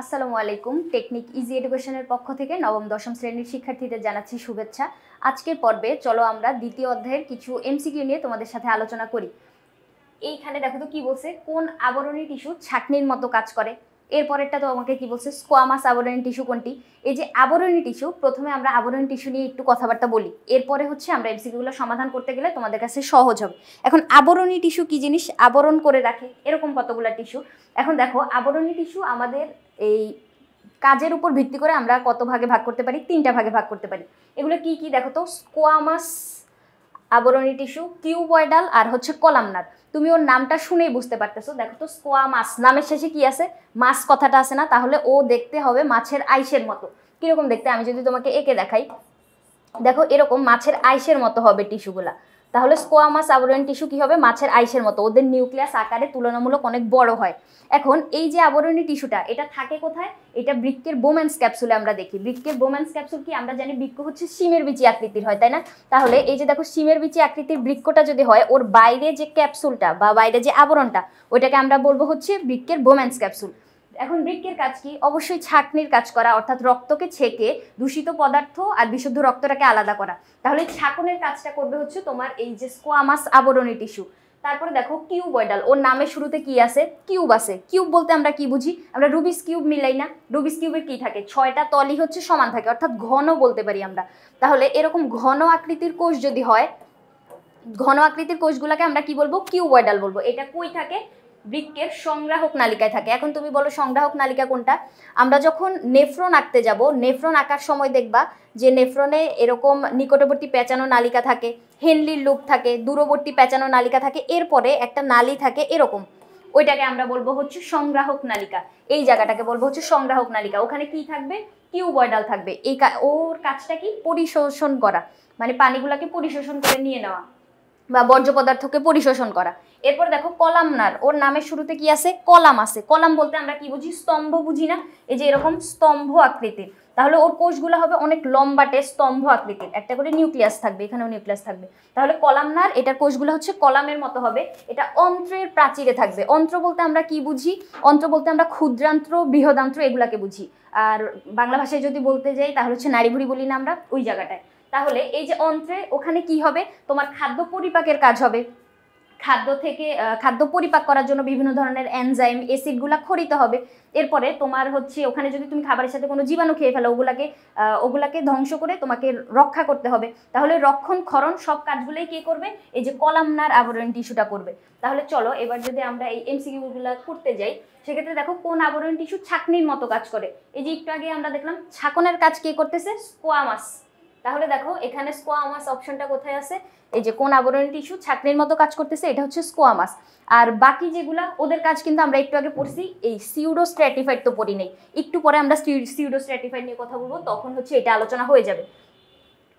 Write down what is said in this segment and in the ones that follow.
আসসালামু আলাইকুম। Technique easy এডুকেশনের পক্ষ থেকে নবম দশম শ্রেণীর শিক্ষার্থীদের জানাচ্ছি শুভেচ্ছা। আজকের পর্বে চলো আমরা দ্বিতীয় অধ্যায়ের কিছু এমসিকিউ নিয়ে তোমাদের সাথে আলোচনা করি। এইখানে দেখো তো কি বলছে, কোন আবরণী টিস্যু ছাঁকনির মতো কাজ করে। এরপরেরটা তো আমাকে কি বলছে, স্কোয়ামাস আবরণী টিস্যু কোনটি। এই যে আবরণী টিস্যু, প্রথমে আমরা আবরণী টিস্যু নিয়ে একটু কথাবার্তা বলি, এরপরে হচ্ছে আমরা এমসিকিউগুলো সমাধান করতে গেলে তোমাদের কাছে সহজ হবে। এখন আবরণী টিস্যু কি জিনিস, আবরণ করে রাখে এরকম কতগুলো টিস্যু। এখন দেখো আবরণী টিস্যু আমাদের এই কাজের উপর ভিত্তি করে আমরা কত ভাগে ভাগ করতে পারি, তিনটা ভাগে ভাগ করতে পারি। এগুলো কি কি দেখো তো, স্কোয়ামাস আবরণী টিস্যু, কিউবয়েডাল আর হচ্ছে কলামনার। তুমি ওর নামটা শুনেই বুঝতে পারতেছো। দেখো তো স্কোয়ামাস, নামের শেষে কি আছে, মাছ কথাটা আছে না, তাহলে ও দেখতে হবে মাছের আইসের মতো। কিরকম দেখতে, আমি যদি তোমাকে এঁকে দেখাই, দেখো এরকম মাছের আইসের মতো হবে টিস্যুগুলা। তাহলে স্কোয়ামাস আবরণী টিস্যু কি হবে, মাছের আইসের মতো, ওদের নিউক্লিয়াস আকারে তুলনামূলক অনেক বড় হয়। এখন এই যে আবরণী টিস্যুটা, এটা থাকে কোথায়, এটা বৃক্কের বোম্যান্স ক্যাপসুলে আমরা দেখি। বৃক্কের বোম্যান্স ক্যাপসুল কি, আমরা জানি বৃক্ক হচ্ছে শিমের বিচি আকৃতির হয়, তাই না? তাহলে এই যে দেখো শিমের বিচি আকৃতির বৃক্কটা যদি হয়, ওর বাইরে যে ক্যাপসুলটা বা বাইরে যে আবরণটা, ওইটাকে আমরা বলবো হচ্ছে বৃক্কের বোম্যান্স ক্যাপসুল। এখন বৃক্কের কাজ কি, অবশ্যই ছাঁকনির কাজ করা, অর্থাৎ রক্তকে ছেঁকে দূষিত পদার্থ আর বিশুদ্ধ রক্তটাকে আলাদা করা। তাহলে ছাঁকনের কাজটা করবে হচ্ছে তোমার এই যে স্কোয়ামাস আবরণী টিস্যু। তারপরে দেখো কিউবয়েডাল, ওর নামের শুরুতে কি আছে, কিউব আছে। কিউব বলতে আমরা কি বুঝি, আমরা রুবিস কিউব মিলাই না, রুবিস কিউবের কি থাকে, 6টা তলই হচ্ছে সমান থাকে, অর্থাৎ ঘন বলতে পারি আমরা। তাহলে এরকম ঘন আকৃতির কোষ যদি হয়, ঘন আকৃতির কোষগুলোকে আমরা কি বলবো, কিউবয়েডাল বলবো। এটা কই থাকে, বৃক্কের সংগ্রাহক নালিকায় থাকে। এখন তুমি বলো সংগ্রাহক নালিকা কোনটা, আমরা যখন নেফ্রন আঁকতে যাব, নেফ্রন আঁকার সময় দেখবা যে নেফ্রনে এরকম নিকটবর্তী পেঁচানো নালিকা থাকে, হেনলির লুপ থাকে, দূরবর্তী পেঁচানো নালিকা থাকে, এরপরে একটা নালী থাকে এরকম, ওইটাকে আমরা বলবো হচ্ছে সংগ্রাহক নালিকা। এই জায়গাটাকে বলবো হচ্ছে সংগ্রাহক নালিকা। ওখানে কি থাকবে, কিউবয়েডাল থাকবে। এই ওর কাজটা কি, পরিশোষণ করা, মানে পানিগুলাকে পরিশোষণ করে নিয়ে নেওয়া বা বর্জ্য পদার্থকে পরিশোষণ করা। এরপর দেখো কলামনার, ওর নামের শুরুতে কি আছে, কলাম আছে। কলাম বলতে আমরা কি বুঝি, স্তম্ভ বুঝি না, এই যে এরকম স্তম্ভ আকৃতির। তাহলে ওর কোষগুলো হবে অনেক লম্বাটে স্তম্ভ আকৃতির, একটা করে নিউক্লিয়াস থাকবে, এখানেও নিউক্লিয়াস থাকবে। তাহলে কলামনার, এটার কোষগুলো হচ্ছে কলামের মতো হবে। এটা অন্ত্রের প্রাচীরে থাকবে। অন্ত্র বলতে আমরা কি বুঝি, অন্ত্র বলতে আমরা ক্ষুদ্রান্ত্র, বৃহদান্ত্র এগুলাকে বুঝি। আর বাংলা ভাষায় যদি বলতে যাই তাহলে হচ্ছে নাড়িভুড়ি বলি না আমরা, ওই জায়গাটায়। তাহলে এই যে অন্ত্রে, ওখানে কি হবে, তোমার খাদ্য পরিপাকের কাজ হবে। খাদ্য থেকে খাদ্য পরিপাক করার জন্য বিভিন্ন ধরনের এনজাইম, অ্যাসিডগুলা খরিতে হবে। এরপরে তোমার হচ্ছে ওখানে যদি তুমি খাবারের সাথে কোনো জীবাণু খেয়ে ফেলো, ওগুলাকে ধ্বংস করে তোমাকে রক্ষা করতে হবে। তাহলে রক্ষণ ক্ষরণ সব কাজগুলোই কে করবে, এই যে কলামনার আবরণী টিস্যুটা করবে। তাহলে চলো এবার যদি আমরা এই এমসিকিউগুলো করতে যাই, সেক্ষেত্রে দেখো কোন আবরণী টিস্যু ছাঁকনির মতো কাজ করে। এই যে একটু আগে আমরা দেখলাম ছাঁকনের কাজ কে করতেছে, স্কোয়ামাস। তাহলে দেখো এখানে স্কোয়ামাস অপশনটা কোথায় আছে, এই যে কোন আবরণী টিস্যু ছাঁকনির মতো কাজ করতেছে, এটা হচ্ছে স্কোয়ামাস। আর বাকি যেগুলা ওদের কাজ কিন্তু আমরা একটু আগে পড়ছি, এই সিউডো স্ট্র্যাটিফাইড তো পড়ি নেই, একটু পরে আমরা সিউডো স্ট্র্যাটিফাইড নিয়ে কথা বলবো, তখন হচ্ছে এটা আলোচনা হয়ে যাবে।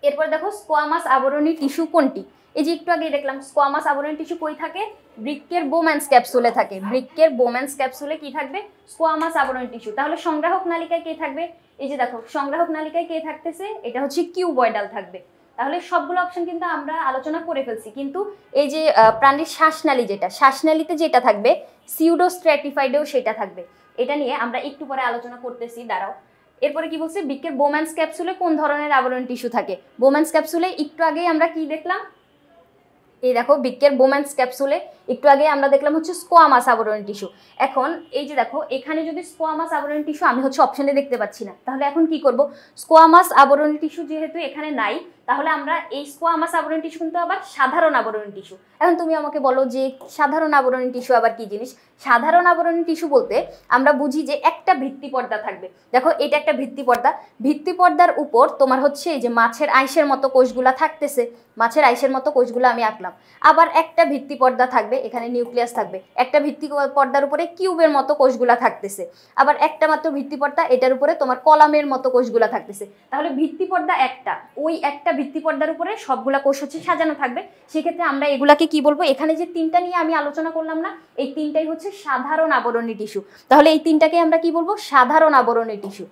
এরপর দেখো স্কোয়ামাস আবরণী টিস্যু কোনটি, এই যে একটু আগে দেখলাম স্কোয়ামাস আবরণী টিস্যু কই থাকে, বৃক্কের বোম্যান্স ক্যাপসুলে থাকে। বৃক্কের বোম্যান্স ক্যাপসুলে কি থাকবে, স্কোয়ামাস আবরণী টিস্যু। তাহলে সংগ্রাহক নালিকায় কে থাকবে, এই যে দেখো সংগ্রাহক নালিকায় কে থাকতেছে, এটা হচ্ছে কিউবয়েডাল থাকবে। তাহলে সবগুলো অপশন কিন্তু আমরা আলোচনা করে ফেলছি, কিন্তু এই যে প্রাণীর শ্বাসনালী, যেটা শ্বাসনালীতে যেটা থাকবে, সিউডো স্ট্র্যাটিফাইডেও সেটা থাকবে। এটা নিয়ে আমরা একটু পরে আলোচনা করতেছি, দাঁড়াও। এরপরে কি বলছে, বৃক্কের বোম্যান্স ক্যাপসুলে কোন ধরনের আবরণী টিস্যু থাকে। বোম্যান্স ক্যাপসুলে একটু আগেই আমরা কি দেখলাম, এই দেখো বৃক্কের বোম্যান্স ক্যাপসুলে একটু আগে আমরা দেখলাম হচ্ছে স্কোয়ামাস আবরণী টিস্যু। এখন এই যে দেখো এখানে যদি স্কোয়ামাস আবরণী টিস্যু আমি হচ্ছে অপশনে দেখতে পাচ্ছি না, তাহলে এখন কি করব, স্কোয়ামাস আবরণী টিস্যু যেহেতু এখানে নাই, তাহলে আমরা এই স্কোয়ামাস আবরণী টিস্যু কিন্তু আবার সাধারণ আবরণী টিস্যু। এখন তুমি আমাকে বলো যে সাধারণ আবরণী টিস্যু আবার কি জিনিস। সাধারণ আবরণী টিস্যু বলতে আমরা বুঝি যে একটা ভিত্তি পর্দা থাকবে। দেখো এটা একটা ভিত্তি পর্দা, ভিত্তি পর্দার উপর তোমার হচ্ছে এই যে মাছের আইসের মতো কোষগুলা থাকতেছে, মাছের আইসের মতো কোষগুলো আমি আঁকলাম। আবার একটা ভিত্তি পর্দা থাকবে, এখানে নিউক্লিয়াস থাকবে। একটা ভিত্তি পর্দার উপরে কিউবের মতো কোষগুলা থাকতেছে। আবার একটা মাত্র ভিত্তি পর্দা, এটার উপরে তোমার কলামের মতো কোষগুলা থাকতেছে। তাহলে ভিত্তি পর্দা একটা, ওই একটা ভিত্তি পর্দার উপরে সবগুলা কোষ হচ্ছে সাজানো থাকবে। সেক্ষেত্রে আমরা এগুলাকে কি বলবো, এখানে যে তিনটা নিয়ে আমি আলোচনা করলাম না, এই তিনটাই হচ্ছে সাধারণ আবরণী টিস্যু। তাহলে এই তিনটাকে আমরা কি বলবো, সাধারণ আবরণী টিস্যু।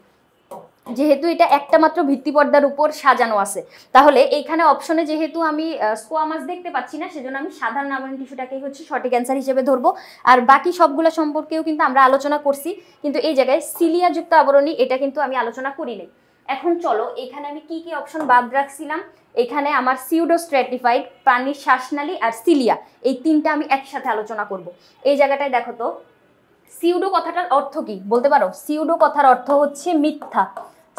যেহেতু এটা একটা মাত্র ভিত্তি পর্দার উপর সাজানো আছে, তাহলে এইখানে অপশনে যেহেতু আমি স্কোয়ামাস দেখতে পাচ্ছি না, সেজন্য আমি সাধারণ আবরণী টিস্যুটাকেই হচ্ছে সঠিক অ্যান্সার হিসেবে ধরবো। আর বাকি সবগুলো সম্পর্কেও কিন্তু আমরা আলোচনা করছি, কিন্তু এই জায়গায় সিলিয়াযুক্ত আবরণী এটা কিন্তু আমি আলোচনা করি নাই। এখন চলো এখানে আমি কি কি অপশন বাদ রাখছিলাম, এখানে আমার সিউডো স্ট্র্যাটিফাইড, প্রাণীর শ্বাসনালী আর সিলিয়া, এই তিনটা আমি একসাথে আলোচনা করব। এই জায়গাটায় দেখো তো সিউডো কথাটার অর্থ কি বলতে পারো? সিউডো কথার অর্থ হচ্ছে মিথ্যা।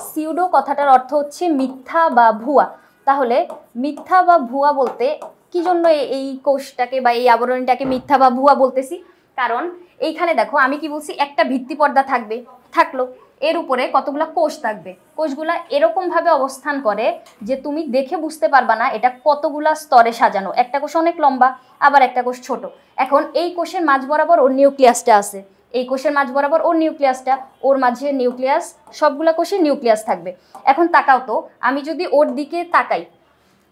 সিউডো কথাটার অর্থ হচ্ছে মিথ্যা বা ভুয়া। তাহলে মিথ্যা বা ভুয়া বলতে কি জন্য এই কোষটাকে বা এই আবরণীটাকে মিথ্যা বা ভুয়া বলতেছি? কারণ এইখানে দেখো আমি কি বলছি, একটা ভিত্তি পর্দা থাকবে, থাকলো, এর উপরে কতগুলা কোষ থাকবে, কোষগুলা এরকম ভাবে অবস্থান করে যে তুমি দেখে বুঝতে পারবা না এটা কতগুলা স্তরে সাজানো। একটা কোষ অনেক লম্বা, আবার একটা কোষ ছোট। এখন এই কোষের মাঝ বরাবর ওর নিউক্লিয়াসটা আছে, এই কোষের মাঝ বরাবর ওর নিউক্লিয়াসটা, ওর মাঝে নিউক্লিয়াস, সবগুলা কোষে নিউক্লিয়াস থাকবে। এখন তাকাও তো, আমি যদি ওর দিকে তাকাই,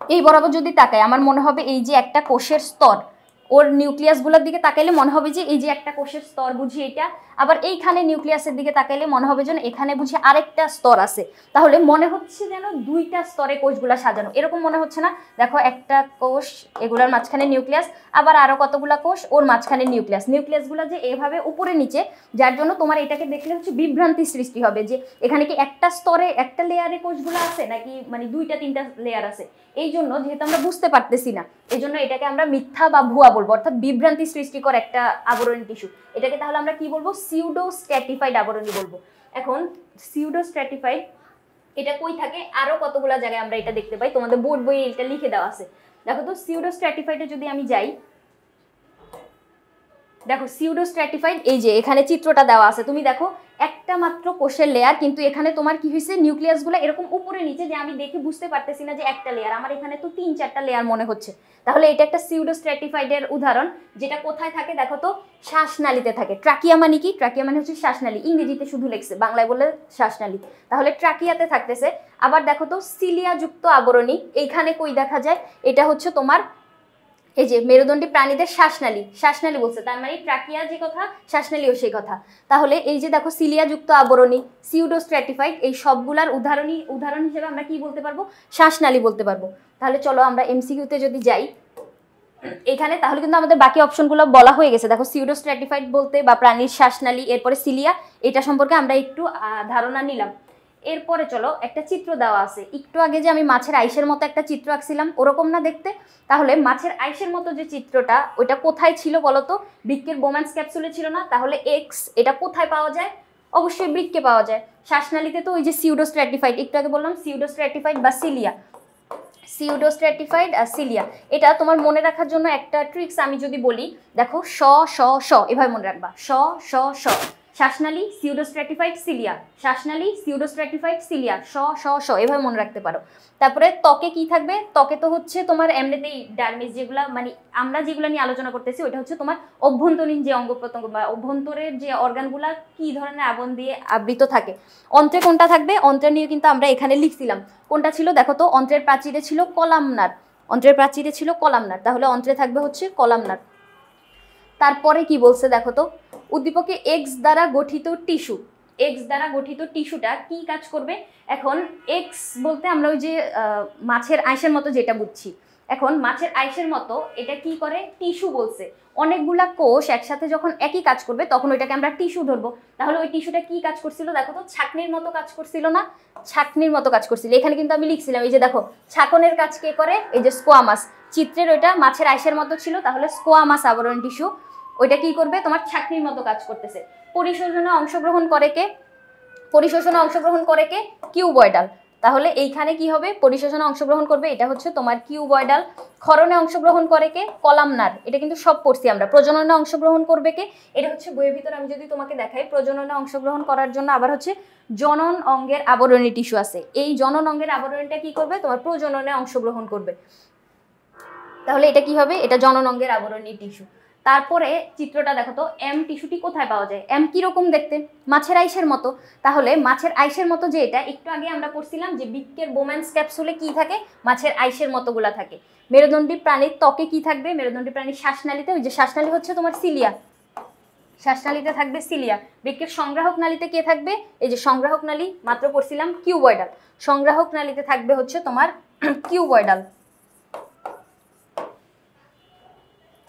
এই বরাবর যদি তাকাই, আমার মনে হবে এই যে একটা কোষের স্তর, ওর নিউক্লিয়াসগুলোর দিকে তাকাইলে মনে হবে যে এই যে একটা কোষের স্তর বুঝি এটা, আবার এইখানে নিউক্লিয়াসের দিকে তাকাইলে মনে হবে যেন এখানে বুঝি আরেকটা স্তর আছে। তাহলে মনে হচ্ছে যেন দুইটা স্তরে কোষগুলা সাজানো, এরকম মনে হচ্ছে না? দেখো একটা কোষ, এগুলার মাঝখানে নিউক্লিয়াস, আবার আরো কতগুলা কোষ, ওর মাঝখানে নিউক্লিয়াস, নিউক্লিয়াসগুলো যে এভাবে উপরে নিচে, যার জন্য তোমার এটাকে দেখলে হচ্ছে বিভ্রান্তি সৃষ্টি হবে যে এখানে কি একটা স্তরে একটা লেয়ারে কোষগুলো আছে নাকি মানে দুইটা তিনটা লেয়ার আছে। এই জন্য যেহেতু আমরা বুঝতে পারতেছি না, এই জন্য এটাকে আমরা মিথ্যা বা ভুয়া বলবো, অর্থাৎ বিভ্রান্তি সৃষ্টিকর একটা আবরণী টিস্যু। এটাকে তাহলে আমরা কি বলবো? সিউডো স্ট্র্যাটিফাইড আবরণী বলবো। এখন সিউডো স্ট্র্যাটিফাইড এটা কই থাকে, আরো কতগুলো জায়গায় আমরা এটা দেখতে পাই, তোমাদের বোর্ড বইয়ে এটা লিখে দেওয়া আছে। দেখো তো সিউডো স্ট্র্যাটিফাইডে যদি আমি যাই, দেখো সিউডো স্ট্র্যাটিফাইড, এই যে এখানে চিত্রটা দেওয়া আছে, তুমি দেখো একটা মাত্র কোষের লেয়ার, কিন্তু এখানে তোমার কি হয়েছে, নিউক্লিয়াসগুলো এরকম উপরে নিচে, যে আমি দেখে বুঝতে পারতেছি না যে একটা লেয়ার, আমার এখানে তো 3-4টা লেয়ার মনে হচ্ছে। তাহলে এটা একটা সিউডো স্ট্র্যাটিফাইডের উদাহরণ, যেটা কোথায় থাকে দেখো তো, শ্বাসনালীতে থাকে। ট্রাকিয়া মানে কি? ট্রাকিয়া মানে হচ্ছে শ্বাসনালী, ইংরেজিতে শুধু লেখছে, বাংলায় বললে শ্বাসনালী, তাহলে ট্রাকিয়াতে থাকতেছে। আবার দেখো তো সিলিয়াযুক্ত আবরণী এইখানে কই দেখা যায়, এটা হচ্ছে তোমার এই যে মেরুদণ্ডী প্রাণীদের শ্বাসনালী, শ্বাসনালী বলছে, তার মানে ট্রাকিয়া যে কথা, শ্বাসনালীও সেই কথা। তাহলে এই যে দেখো সিলিয়াযুক্ত আবরণী, সিউডো স্ট্র্যাটিফাইড, এই সবগুলার উদাহরণ হিসেবে আমরা কি বলতে পারবো? শ্বাসনালী বলতে পারবো। তাহলে চলো আমরা এমসিকিউতে যদি যাই এখানে, তাহলে কিন্তু আমাদের বাকি অপশনগুলো বলা হয়ে গেছে। দেখো সিউডো স্ট্র্যাটিফাইড বলতে বা প্রাণীর শ্বাসনালী, এরপরে সিলিয়া, এটা সম্পর্কে আমরা একটু ধারণা নিলাম। এরপরে চলো একটা চিত্র দেওয়া আছে, একটু আগে যে আমি মাছের আইসের মতো একটা চিত্র আঁকছিলাম, ওরকম না দেখতে? তাহলে মাছের আইসের মতো যে চিত্রটা, ওইটা কোথায় ছিল বলো তো? বৃক্কের বোম্যান্স ক্যাপসুলে ছিল না? তাহলে এক্স এটা কোথায় পাওয়া যায়? অবশ্যই বৃক্কে পাওয়া যায়। শ্বাসনালীতে তো ওই যে সিউডো স্ট্র্যাটিফাইড, একটু আগে বললাম সিউডো স্ট্র্যাটিফাইড বা সিলিয়া, সিউডো স্ট্র্যাটিফাইড আর সিলিয়া। এটা তোমার মনে রাখার জন্য একটা ট্রিক্স আমি যদি বলি, দেখো স স স এভাবে মনে রাখবা, স স স, শ্বাসনালী সিউডো স্ট্র্যাটিফাইড সিলিয়া, শ্বাসনালী সিউডো স্ট্র্যাটিফাইড সিলিয়া, স স স এভাবে মনে রাখতে পারো। তারপরে ত্বকে কি থাকবে? ত্বকে তো হচ্ছে তোমার এমনিতেই ডার্মিস, যেগুলা মানে আমরা যেগুলো নিয়ে আলোচনা করতেছি ওইটা হচ্ছে তোমার অভ্যন্তরীণ যে অঙ্গ প্রত্যঙ্গ বা অভ্যন্তরের যে অর্গানগুলা কি ধরনের আবরণ দিয়ে আবৃত থাকে। অন্ত্রে কোনটা থাকবে? অন্ত্রে নিয়ে কিন্তু আমরা এখানে লিখছিলাম, কোনটা ছিল দেখো তো, অন্ত্রের প্রাচীরে ছিল কলামনার, অন্ত্রের প্রাচীরে ছিল কলামনার, তাহলে অন্ত্রে থাকবে হচ্ছে কলামনার। তারপরে কি বলছে দেখো তো, উদ্দীপকে এক্স দ্বারা গঠিত টিস্যু, এক্স দ্বারা গঠিত টিস্যুটা কি কাজ করবে? এখন এক্স বলতে আমরা ওই যে মাছের আইসের মতো যেটা বুঝছি, এখন মাছের আইসের মতো এটা কি করে? টিস্যু বলছে, অনেকগুলা কোষ একসাথে যখন একই কাজ করবে তখন ওইটাকে আমরা টিস্যু ধরবো। তাহলে ওই টিস্যুটা কি কাজ করছিল দেখো তো, ছাকনির মতো কাজ করছিল না? ছাকনির মতো কাজ করছিল। এখানে কিন্তু আমি লিখছিলাম, এই যে দেখো ছাকনের কাজ কে করে? এই যে স্কোয়ামাস, চিত্রের ওইটা মাছের আইসের মতো ছিল, তাহলে স্কোয়ামাস আবরণ টিস্যু, ওইটা কি করবে? তোমার ছাকনির মতো কাজ করতেছে। পরিশোষণে অংশগ্রহণ করে কে? পরিশোষণে অংশগ্রহণ করে কে? কিউবয়েডাল। তাহলে এইখানে কি হবে? পরিশোষণে অংশগ্রহণ করবে, এটা হচ্ছে তোমার কিউবয়েডাল। ক্ষরণে অংশগ্রহণ করে কে? কলামনার, এটা কিন্তু সব পড়ছি আমরা। প্রজননে অংশগ্রহণ করবে কে? এটা হচ্ছে বইয়ের ভিতরে আমি যদি তোমাকে দেখাই, প্রজননে অংশগ্রহণ করার জন্য আবার হচ্ছে জনন অঙ্গের আবরণী টিস্যু আছে, এই জনন অঙ্গের আবরণীটা কি করবে? তোমার প্রজননে অংশগ্রহণ করবে। তাহলে এটা কি হবে? এটা জনন অঙ্গের আবরণী টিস্যু। তারপরে চিত্রটা দেখো তো, এম টিস্যুটি কোথায় পাওয়া যায়? এম কিরকম দেখতে? মাছের আইসের মতো। তাহলে মাছের আইসের মতো যে এটা, একটু আগে আমরা পড়ছিলাম যে বৃক্কের বোম্যান্স ক্যাপসুলে কি থাকে? মাছের আইসের মতোগুলা থাকে। মেরুদণ্ডী প্রাণীর ত্বকে কি থাকবে? মেরুদণ্ডী প্রাণীর শ্বাসনালীতে ওই যে শ্বাসনালী হচ্ছে তোমার সিলিয়া, শ্বাসনালীতে থাকবে সিলিয়া। বৃক্কের সংগ্রাহক নালীতে কে থাকবে? এই যে সংগ্রাহক নালী মাত্র পড়ছিলাম কিউবয়েডাল, সংগ্রাহক নালীতে থাকবে হচ্ছে তোমার কিউবয়েডাল।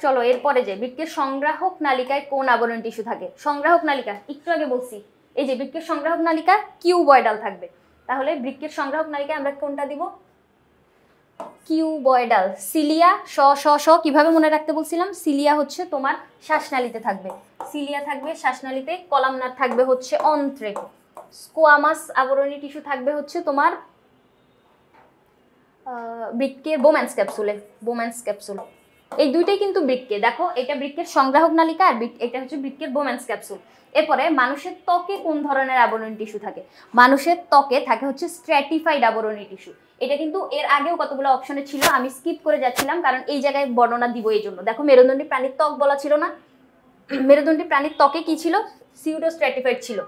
চলো এরপরে যে বৃক্কের সংগ্রাহক নালিকায় কোন আবরণ টিস্যু থাকে? সংগ্রাহক নালিকা একটু আগে বলছি, এই যে বৃক্কের সংগ্রাহক নালিকা কিউবয়েডাল থাকবে। তাহলে বৃক্কের সংগ্রাহক নালিকায় আমরা কোনটা দিব? কিউবয়েডাল। সিলিয়া স স স কিভাবে মনে রাখতে বলছিলাম? সিলিয়া হচ্ছে তোমার শ্বাসনালীতে থাকবে, সিলিয়া থাকবে শ্বাসনালীতে। কলামনার থাকবে হচ্ছে অন্ত্রে। স্কোয়ামাস আবরণী টিস্যু থাকবে হচ্ছে তোমার বৃক্কের বোম্যান্স ক্যাপসুলে, বোম্যান্স ক্যাপসুল। এই দুইটাই কিন্তু বৃক্কে, দেখো এটা বৃক্কের সংগ্রাহক নালিকা আর এটা হচ্ছে বৃক্কের বোম্যান্স ক্যাপসুল। এরপরে মানুষের ত্বকে কোন ধরনের আবরণী টিস্যু থাকে? মানুষের ত্বকে থাকে হচ্ছে স্ট্র্যাটিফাইড আবরণী টিস্যু। এটা কিন্তু এর আগেও কতগুলো অপশনে ছিল, আমি স্কিপ করে যাচ্ছিলাম কারণ এই জায়গায় বর্ণনা দিব এই জন্য। দেখো মেরুদণ্ডী প্রাণীর ত্বক বলা ছিল না, মেরুদণ্ডী প্রাণীর ত্বকে কি ছিল? সিউডো স্ট্র্যাটিফাইড ছিল।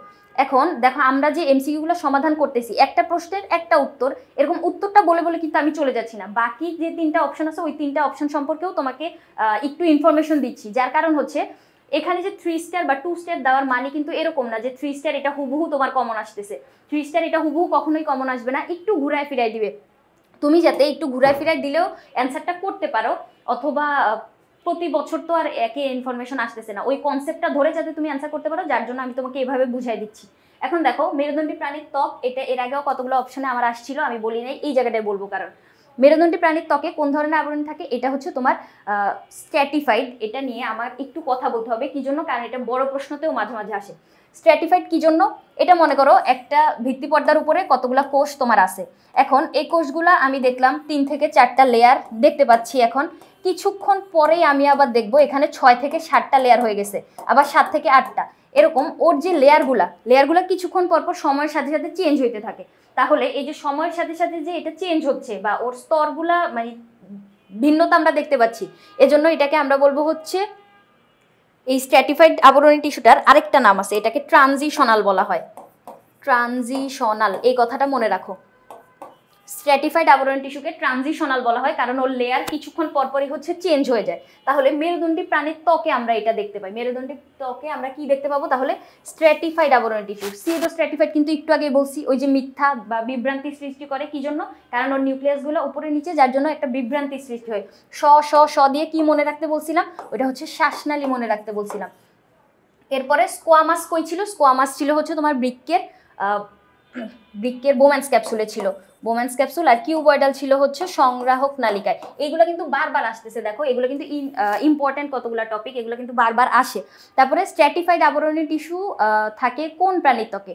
এখন দেখো আমরা যে এমসিকিউগুলো সমাধান করতেছি, একটা প্রশ্নের একটা উত্তর, এরকম উত্তরটা বলে বলে কিন্তু আমি চলে যাচ্ছি না, বাকি যে তিনটা অপশন আছে ওই তিনটা অপশন সম্পর্কেও তোমাকে একটু ইনফরমেশন দিচ্ছি। যার কারণ হচ্ছে এখানে যে 3 স্টার বা 2 স্টার দেওয়ার মানে কিন্তু এরকম না যে 3 স্টার এটা হুবহু তোমার কমন আসতেছে। 3 স্টার এটা হুবহু কখনোই কমন আসবে না, একটু ঘুরায় ফিরাই দিবে। তুমি যাতে একটু ঘুরায় ফিরাই দিলেও অ্যান্সারটা করতে পারো, অথবা প্রতি বছর তো আর একই ইনফরমেশন আসতেছে না, ওই কনসেপ্টটা ধরে যাতে তুমি অ্যান্সার করতে পারো, যার জন্য আমি তোমাকে এভাবে বুঝাই দিচ্ছি। এখন দেখো মেরুদণ্ডী প্রাণীর ত্বক, এটা এর আগেও কতগুলো অপশনে আমার আসছিল, আমি বলি নাই, এই জায়গাটায় বলবো। কারণ মেরুদণ্ডী প্রাণীর ত্বকে কোন ধরনের আবরণ থাকে? এটা হচ্ছে তোমার স্ট্র্যাটিফাইড। এটা নিয়ে আমার একটু কথা বলতে হবে, কি জন্য? কারণ এটা বড় প্রশ্নতেও মাঝে মাঝে আসে। স্ট্র্যাটিফাইড কি জন্য? এটা মনে করো একটা ভিত্তি পর্দার উপরে কতগুলা কোষ তোমার আছে। এখন এই কোষগুলা আমি দেখলাম 3 থেকে 4টা লেয়ার দেখতে পাচ্ছি। এখন কিছুক্ষণ পরেই আমি আবার দেখবো এখানে 6 থেকে 7টা লেয়ার হয়ে গেছে, আবার 7 থেকে 8টা, এরকম ওর যে লেয়ারগুলা কিছুক্ষণ পরপর সময়ের সাথে সাথে চেঞ্জ হইতে থাকে। তাহলে এই যে সময়ের সাথে সাথে যে এটা চেঞ্জ হচ্ছে বা ওর স্তরগুলা মানে ভিন্নতা আমরা দেখতে পাচ্ছি, এজন্য এটাকে আমরা বলবো হচ্ছে, এই স্ট্র্যাটিফাইড আবরণী টিস্যুটার আরেকটা নাম আছে, এটাকে ট্রানজিশনাল বলা হয়। ট্রানজিশনাল, এই কথাটা মনে রাখো। স্ট্র্যাটিফাইড আবরণী টিস্যুকে ট্রানজিশনাল বলা হয় কারণ ওর লেয়ার কিছুক্ষণ পরপরই হচ্ছে চেঞ্জ হয়ে যায়। তাহলে মেরুদণ্ডী প্রাণীর ত্বকে আমরা এটা দেখতে পাই, মেরুদণ্ডী ত্বকে আমরা কি দেখতে পাবো? তাহলে স্ট্র্যাটিফাইড আবরণী টিস্যু। সিউডো স্ট্র্যাটিফাইড কিন্তু একটু আগে বলছি, ওই যে মিথ্যা বা বিভ্রান্তি সৃষ্টি করে, কি জন্য? কারণ ওর নিউক্লিয়াসগুলো উপরে নিচে, যার জন্য একটা বিভ্রান্তি সৃষ্টি হয়। স দিয়ে কি মনে রাখতে বলছিলাম? ওটা হচ্ছে শ্বাসনালী মনে রাখতে বলছিলাম। এরপরে স্কোয়ামাস কই ছিল? স্কোয়ামাস ছিল হচ্ছে তোমার বৃক্কের বোম্যান্স ক্যাপসুলে ছিল, বোম্যান্স ক্যাপসুল। আর কিউবয়েডাল ছিল হচ্ছে সংগ্রাহক নালিকায়। এইগুলো কিন্তু বারবার আসতেছে, দেখো এগুলো কিন্তু ইম্পর্টেন্ট কতগুলো টপিক, এগুলো কিন্তু বারবার আসে। তারপরে স্ট্র্যাটিফাইড আবরণী টিস্যু থাকে কোন প্রাণীর ত্বকে?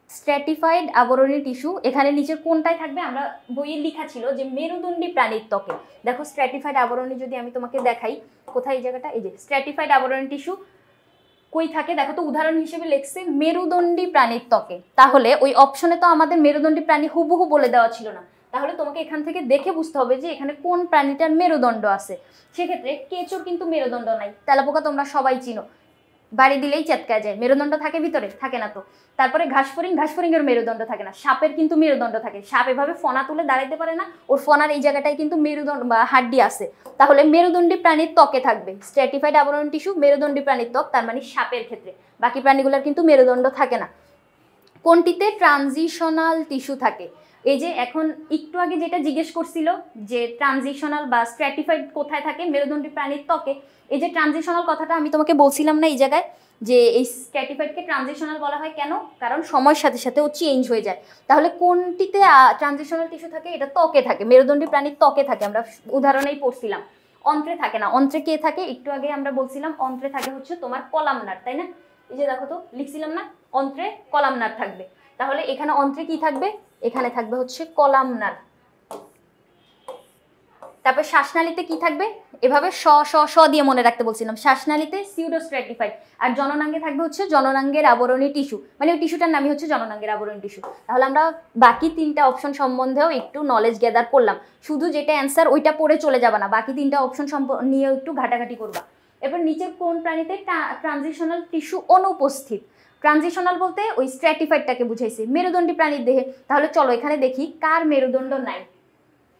স্ট্র্যাটিফাইড আবরণী টিস্যু এখানে নিচের কোনটায় থাকবে? আমরা বইয়ে লেখা ছিল যে মেরুদণ্ডী প্রাণীর ত্বকে। দেখো স্ট্র্যাটিফাইড আবরণী যদি আমি তোমাকে দেখাই, কোথায় এই জায়গাটা? এই যে স্ট্র্যাটিফাইড আবরণী টিস্যু কই থাকে দেখো তো, উদাহরণ হিসেবে লেখছে মেরুদণ্ডী প্রাণীর ত্বকে। তাহলে ওই অপশনে তো আমাদের মেরুদণ্ডী প্রাণী হুবহু বলে দেওয়া ছিল না, তাহলে তোমাকে এখান থেকে দেখে বুঝতে হবে যে এখানে কোন প্রাণীটার মেরুদণ্ড আছে। সেক্ষেত্রে কেঁচোর কিন্তু মেরুদণ্ড নাই। তেলাপোকা তোমরা সবাই চিনো, বাড়ি দিলেই চেতকা যায়, মেরুদণ্ড থাকে ভিতরে? থাকে না তো। তারপরে ঘাসফড়িংয়ের মেরুদণ্ড থাকে না। সাপের কিন্তু মেরুদণ্ড থাকে, সাপ এভাবে ফনা তুলে দাঁড়াইতে পারে না, ওর ফনার এই জায়গাটায় কিন্তু মেরুদণ্ড বা হাড্ডি আছে। তাহলে মেরুদণ্ডী প্রাণীর ত্বকে থাকবে স্ট্র্যাটিফাইড আবরণ টিস্যু, মেরুদণ্ডী প্রাণীর ত্বক, তার মানে সাপের ক্ষেত্রে। বাকি প্রাণীগুলোর কিন্তু মেরুদণ্ড থাকে না। কোনটিতে ট্রানজিশনাল টিস্যু থাকে? এই যে এখন একটু আগে যেটা জিজ্ঞেস করছিল যে ট্রানজিশনাল বা স্ট্র্যাটিফাইড কোথায় থাকে? মেরুদণ্ডী প্রাণীর ত্বকে। এই যে ট্রানজিশনাল কথাটা আমি তোমাকে বলছিলাম না এই জায়গায়, যে এই স্ট্র্যাটিফাইডকে ট্রানজিশনাল বলা হয় কেন? কারণ সময়ের সাথে সাথে ও চেঞ্জ হয়ে যায়। তাহলে কোনটিতে ট্রানজিশনাল টিস্যু থাকে? এটা ত্বকে থাকে, মেরুদণ্ডী প্রাণীর ত্বকে থাকে। আমরা উদাহরণেই পড়ছিলাম। অন্ত্রে থাকে না। অন্ত্রে কে থাকে? একটু আগে আমরা বলছিলাম অন্ত্রে থাকে হচ্ছে তোমার কলামনার, তাই না? এই যে দেখো তো লিখছিলাম না, অন্ত্রে কলামনার থাকবে। তাহলে এখানে অন্ত্রে কি থাকবে? এখানে থাকবে হচ্ছে কলামনার। তারপর শ্বাসনালীতে কি থাকবে? এভাবে স দিয়ে মনে রাখতে বলছিলাম। শ্বাসনালীতে সিউডো স্ট্র্যাটিফাইড। আর জননাঙ্গে থাকবে হচ্ছে জননাঙ্গের আবরণী টিস্যু, মানে ওই টিস্যুটার নামই হচ্ছে জননাঙ্গের আবরণী টিস্যু। তাহলে আমরা বাকি 3টা অপশন সম্বন্ধেও একটু নলেজ গ্যাদার করলাম। শুধু যেটা অ্যান্সার ওইটা পড়ে চলে যাবে না, বাকি 3টা অপশন নিয়ে একটু ঘাটাঘাটি করবা। এরপর নিচের কোন প্রাণীতে ট্রানজিশনাল টিস্যু অনুপস্থিত? ট্রানজিশনাল বলতে ওই স্ট্র্যাটিফাইডটাকে বুঝাইছে, মেরুদণ্ডী প্রাণীর দেহে। তাহলে চলো এখানে দেখি কার মেরুদণ্ড নাই।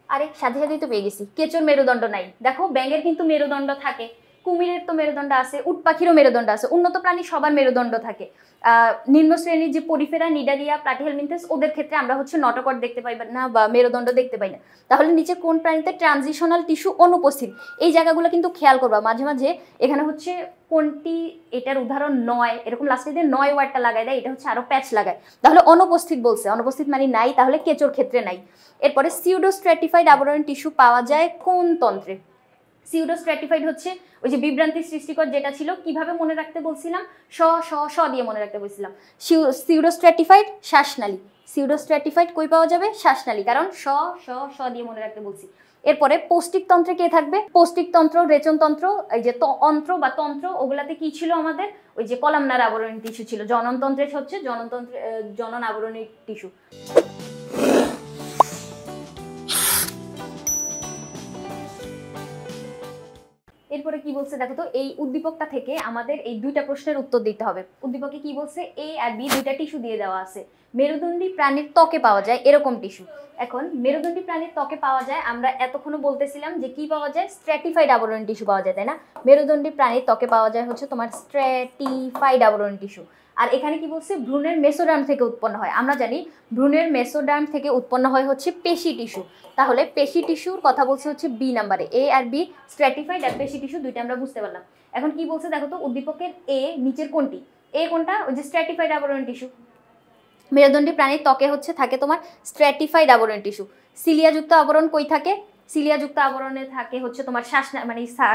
আরে সাথে সাথেই তো পেয়ে গেছি, কেঁচোর মেরুদণ্ড নাই। দেখো ব্যাঙের কিন্তু মেরুদণ্ড থাকে, কুমিরের তো মেরুদণ্ড আছে, উট পাখিরও মেরুদণ্ড আছে, উন্নত প্রাণী সবার মেরুদণ্ড থাকে। নিম্ন শ্রেণীর যে পরিফেরা, নিডারিয়া, প্লাটিহেলমিনথেস ওদের ক্ষেত্রে আমরা হচ্ছে নটোকট দেখতে পাই না বা মেরুদণ্ড দেখতে পাই না। তাহলে নিচে কোন প্রাণীতে ট্রানজিশনাল টিস্যু অনুপস্থিত, এই জায়গাগুলো কিন্তু খেয়াল করবা। মাঝে মাঝে এখানে হচ্ছে কোনটি এটার উদাহরণ নয়, এরকম লাস্টে দিয়ে নয় ওয়ার্ডটা লাগাই দেয়, এটা হচ্ছে আরো প্যাচ লাগায়, তাহলে অনুপস্থিত বলছে, অনুপস্থিত মানে নাই, তাহলে কেঁচোর ক্ষেত্রে নাই। এরপরে সিউডোস্ট্র্যাটিফাইড আবরণী টিস্যু পাওয়া যায় কোন তন্ত্রে? সিউডোস্ট্র্যাটিফাইড হচ্ছে ওই যে বিভ্রান্তি সৃষ্টিকর যেটা ছিল, কিভাবে মনে রাখতে বলছিলাম, স স স দিয়ে মনে রাখতে বলছিলাম। সিউডোস্ট্র্যাটিফাইড শ্বাসনালী, সিউডোস্ট্র্যাটিফাইড কই পাওয়া যাবে? শ্বাসনালী, কারণ স স স দিয়ে মনে রাখতে বলছি। এরপরে পৌষ্টিক তন্ত্রে কে থাকবে? পৌষ্টিক তন্ত্র, রেচনতন্ত্র, এই যে অন্ত্র বা তন্ত্র, ওগুলাতে কি ছিল আমাদের? ওই যে কলামনার আবরণী টিস্যু ছিল। জননতন্ত্রে হচ্ছে জনন আবরণী টিস্যু। এরপরে কি বলছে দেখো তো, এই উদ্দীপকটা থেকে আমাদের এই দুইটা প্রশ্নের উত্তর দিতে হবে। উদ্দীপকে কি বলছে? এ আর বি দুইটা টিস্যু দিয়ে দেওয়া আছে। মেরুদণ্ডী প্রাণীর ত্বকে পাওয়া যায় এরকম টিস্যু। এখন মেরুদণ্ডী প্রাণীর ত্বকে পাওয়া যায়, আমরা এতক্ষণও বলতেছিলাম যে কি পাওয়া যায়? স্ট্র্যাটিফাইড আবরণী টিস্যু পাওয়া যায়, তাই না? মেরুদণ্ডী প্রাণীর ত্বকে পাওয়া যায় হচ্ছে তোমার স্ট্র্যাটিফাইড আবরণী টিস্যু। আর এখানে কি বলছে? ভ্রূণের মেসোডার্ম থেকে উৎপন্ন হয়। আমরা জানি ভ্রূণের মেসোডার্ম থেকে উৎপন্ন হয় হচ্ছে পেশি টিস্যু। তাহলে পেশি টিস্যুর কথা বলছে হচ্ছে বি নাম্বারে। এ আর বি, স্ট্র্যাটিফাইড আর পেশি টিস্যু, দুইটা আমরা বুঝতে পারলাম। এখন কি বলছে দেখো তো, উদ্দীপকের এ নিচের কোনটি? এ কোনটা? ওই যে স্ট্র্যাটিফাইড আবরণী টিস্যু। মেরুদণ্ডী প্রাণীর ত্বকে হচ্ছে থাকে তোমার স্ট্র্যাটিফাইড আবরণী টিস্যু। সিলিয়াযুক্ত আবরণ কই থাকে? সিলিয়াযুক্ত আবরণে থাকে হচ্ছে তোমার